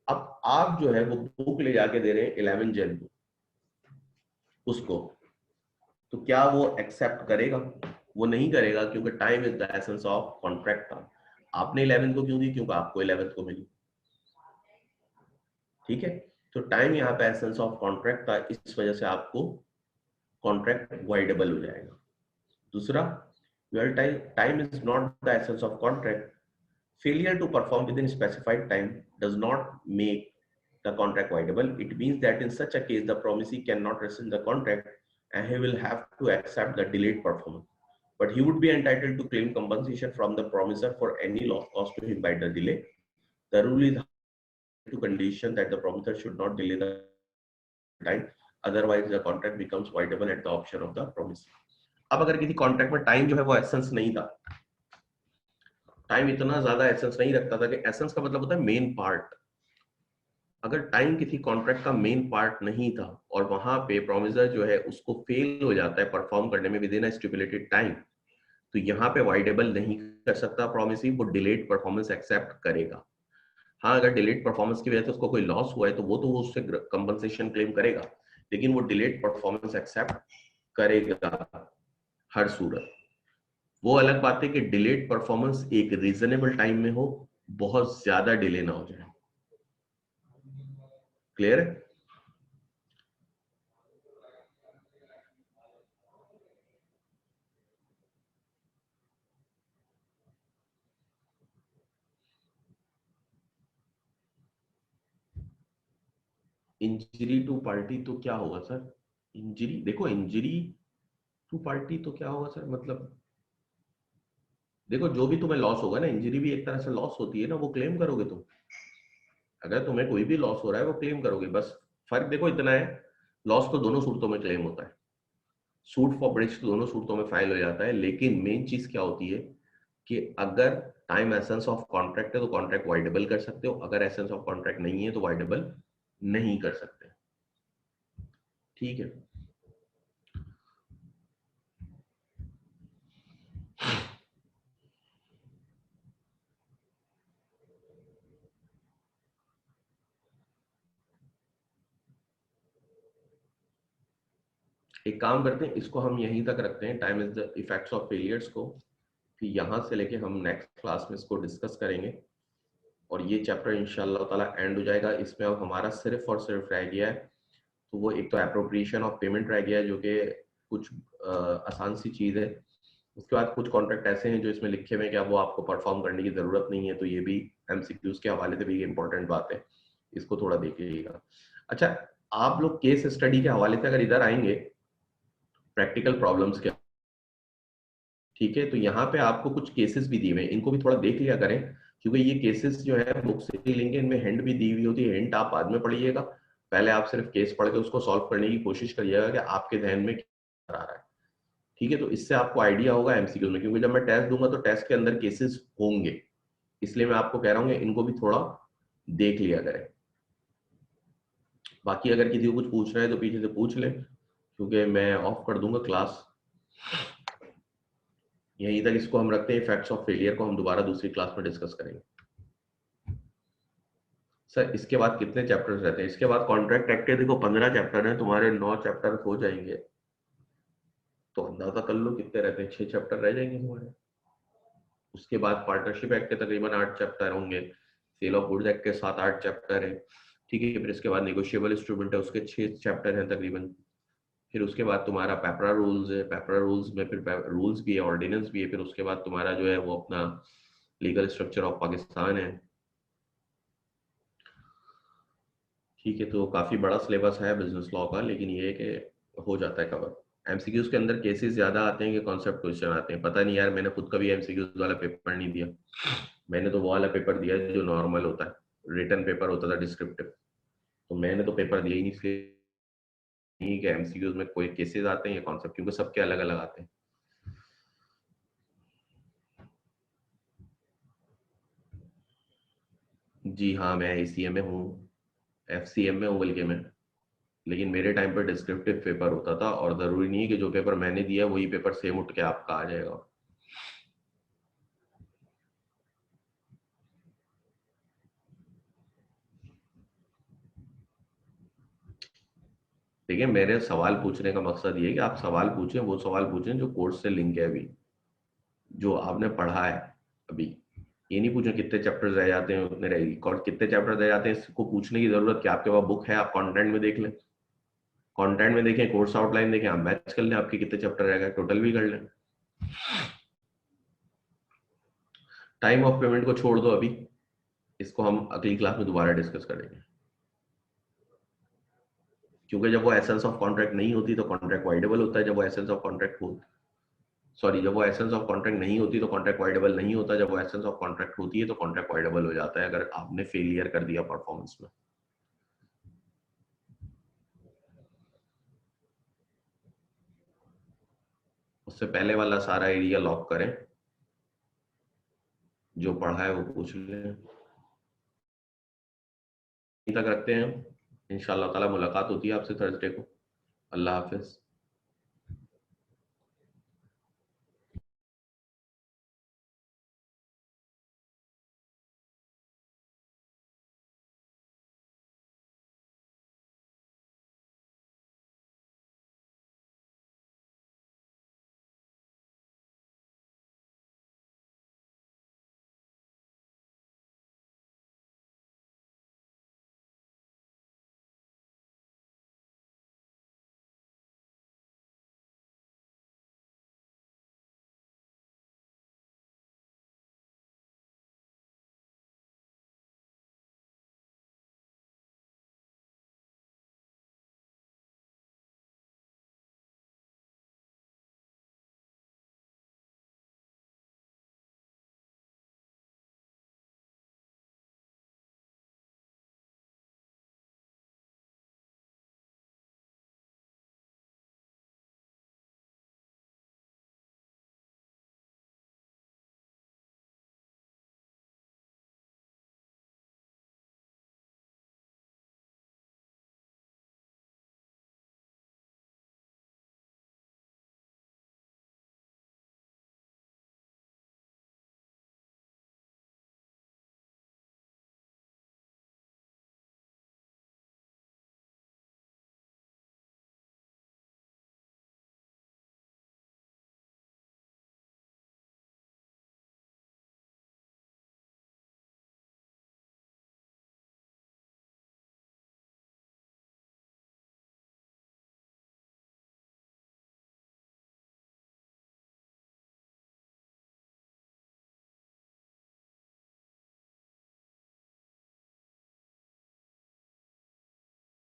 अब आप जो है वो बुक ले जाके दे रहे हैं 11 जन को उसको, तो क्या वो एक्सेप्ट करेगा? वो नहीं करेगा, क्योंकि time is the essence of contract था, आपने 11 को क्यों दी? क्योंकि आपको 11 को मिली, ठीक है, तो टाइम यहाँ पे एसेंस ऑफ कॉन्ट्रैक्ट था, इस वजह से आपको कॉन्ट्रैक्ट वाइडेबल हो जाएगा। दूसरा, your time is not the essence of contract. Failure to perform within specified time does not make the contract voidable. It means that in such a case, the promisee cannot rescind the contract and he will have to accept the delayed performance. But he would be entitled to claim compensation from the promiser for any loss caused to him by the delay. The rule is to condition that the promiser should not delay the time. Otherwise, the contract becomes voidable at the option of the promisee. अब अगर किसी contract में time जो है वो essence नहीं था, time इतना ज्यादा एसेंस नहीं रखता था, कि एसेंस का मतलब होता है मेन पार्ट, अगर टाइम किसी कॉन्ट्रैक्ट का मेन पार्ट नहीं था और वहां पे प्रोमिसर जो है उसको फेल हो जाता है परफॉर्म करने में with in a stipulated time, तो यहाँ पे वाइडेबल नहीं कर सकता प्रॉमिसी, वो डिलेड परफॉर्मेंस एक्सेप्ट करेगा। हाँ, अगर डिलेड परफॉर्मेंस की वजह से उसको कोई लॉस हुआ है तो वो उससे कंपनसेशन क्लेम करेगा, लेकिन वो डिलेड परफॉर्मेंस एक्सेप्ट करेगा हर सूरत। वो अलग बात है कि डिलेड परफॉर्मेंस एक रीजनेबल टाइम में हो, बहुत ज्यादा डिले ना हो जाए। क्लियर है? इंजरी टू पार्टी तो क्या होगा सर? इंजरी, देखो इंजरी टू पार्टी तो क्या होगा सर, मतलब देखो जो भी तुम्हें लॉस होगा ना, इंजरी भी एक तरह से लॉस होती है ना, वो क्लेम करोगे तुम, अगर तुम्हें कोई भी लॉस हो रहा है वो क्लेम करोगे, बस फर्क देखो इतना है, लॉस तो दोनों सूरतों में क्लेम होता है, सूट फॉर ब्रिज तो दोनों सूरतों में फाइल हो जाता है, लेकिन मेन चीज क्या होती है कि अगर टाइम एसेंस ऑफ कॉन्ट्रैक्ट है तो कॉन्ट्रैक्ट वाइडेबल कर सकते हो, अगर एसेंस ऑफ कॉन्ट्रैक्ट नहीं है तो वाइडेबल नहीं कर सकते, ठीक है। एक काम करते हैं, इसको हम यहीं तक रखते हैं, time is the effects of failures को, फिर यहाँ से लेके हम नेक्स्ट क्लास में इसको डिस्कस करेंगे, और ये चैप्टर इंशाल्लाह ताला एंड हो जाएगा। इसमें अब हमारा सिर्फ और सिर्फ रह गया है, तो वो एक तो एप्रोप्रिएशन ऑफ पेमेंट रह गया है, जो कि कुछ आसान सी चीज़ है। उसके बाद कुछ कॉन्ट्रैक्ट ऐसे हैं जो इसमें लिखे हुए हैं कि अब वो आपको परफॉर्म करने की ज़रूरत नहीं है, तो ये भी एमसीक्यूज के हवाले से भी इंपॉर्टेंट बात है, इसको थोड़ा देखिएगा। अच्छा, आप लोग केस स्टडी के हवाले से अगर इधर आएंगे प्रैक्टिकल प्रॉब्लम्स के, ठीक है, तो यहाँ पे आपको कुछ केसेस भी दिए हुए हैं, इनको भी थोड़ा देख लिया करें, क्योंकि ये केसेस जो है बुक से ही लेंगे, इनमें हिंट भी दी हुई होती है, हिंट आप बाद में पढ़िएगा, पहले आप सिर्फ केस पढ़ के उसको सॉल्व करने की कोशिश करिएगा कि आपके ध्यान में क्या आ रहा है, ठीक है, तो इससे आपको आइडिया होगा एमसीक्यू में, क्योंकि जब मैं टेस्ट दूंगा तो टेस्ट के अंदर केसेस होंगे, इसलिए मैं आपको कह रहा हूँ कि इनको भी थोड़ा देख लिया करें। बाकी अगर किसी को कुछ पूछना है तो पीछे से पूछ ले, क्योंकि मैं ऑफ कर दूंगा क्लास यहीं तक। इसको हम रखते हैं, फैक्ट्स ऑफ फेलियर को हम दोबारा दूसरी क्लास में डिस्कस करेंगे। सर इसके बाद कितने चैप्टर्स रहते हैं? इसके बाद कॉन्ट्रैक्ट एक्ट के देखो 15 चैप्टर हैं, तुम्हारे 9 चैप्टर हो जाएंगे, तो अंदाजा कर लो कितने रहते हैं, 6 चैप्टर रह जाएंगे तुम्हारे। उसके बाद पार्टनरशिप एक्ट के तकरीबन 8 चैप्टर होंगे, सेल ऑफ गुड्स एक्ट के 7-8 चैप्टर है, ठीक है। फिर इसके बाद नेगोशिएबल इंस्ट्रूमेंट है, उसके 6 चैप्टर हैं तकरीबन। फिर उसके बाद तुम्हारा पेपरा रूल्स है, पेपरा रूल्स में फिर रूल्स भी है, ऑर्डिनेंस भी है। फिर उसके बाद तुम्हारा जो है वो अपना लीगल स्ट्रक्चर ऑफ पाकिस्तान है, ठीक है। तो काफी बड़ा सिलेबस है बिजनेस लॉ का, लेकिन ये है कि हो जाता है कवर। एमसीक्यूज के अंदर केसेस ज्यादा आते हैं कि कॉन्सेप्ट क्वेश्चन आते हैं, पता नहीं यार, मैंने खुद कभी एमसीक्यूज वाला पेपर नहीं दिया। मैंने तो वो वाला पेपर दिया जो नॉर्मल होता है, रिटन पेपर होता था डिस्क्रिप्टिव। तो मैंने तो पेपर दिया ही नहीं, इसलिए नहीं कि एमसीक्यूज में कोई केसेस आते हैं या कॉन्सेप्ट, क्योंकि सबके अलग अलग आते हैं। जी हाँ, मैं एसीए में हूँ, एफसीएम में हूँ बल्कि मैं। लेकिन मेरे टाइम पर डिस्क्रिप्टिव पेपर होता था, और जरूरी नहीं है कि जो पेपर मैंने दिया वही पेपर सेम उठ के आपका आ जाएगा। देखिए, मेरे सवाल पूछने का मकसद ये है कि आप सवाल पूछें, वो सवाल पूछें जो कोर्स से लिंक है, अभी जो आपने पढ़ा है अभी। ये नहीं पूछें कितने चैप्टर्स रह जाते हैं उतने रहेगी, और कितने चैप्टर रह जाते हैं इसको पूछने की जरूरत क्या, आपके पास बुक है, आप कंटेंट में देख लें, कंटेंट में देखें, कोर्स आउटलाइन देखें, आप मैच कर लें आपके कितने चैप्टर रह गए, टोटल भी कर लें। टाइम ऑफ पेमेंट को छोड़ दो अभी, इसको हम अगली क्लास में दोबारा डिस्कस करेंगे, क्योंकि जब वो एसेंस ऑफ कॉन्ट्रैक्ट नहीं होती तो कॉन्ट्रैक्ट वाइडेबल होता है, जब वो एसेंस ऑफ कॉन्ट्रैक्ट हो, सॉरी, जब वो एसेंस ऑफ कॉन्ट्रैक्ट नहीं होती तो कॉन्ट्रैक्ट वाइडेबल नहीं होता, जब वो एसेंस ऑफ कॉन्ट्रैक्ट होती है तो कॉन्ट्रैक्ट वाइडेबल हो जाता है, अगर आपने फेलियर कर दिया परफॉर्मेंस में। उससे पहले वाला सारा एरिया लॉक करें, जो पढ़ा है वो पूछ लें। यहीं तक रखते हैं, इंशाल्लाह ताला मुलाकात होती है आपसे थर्सडे को। अल्लाह हाफिज।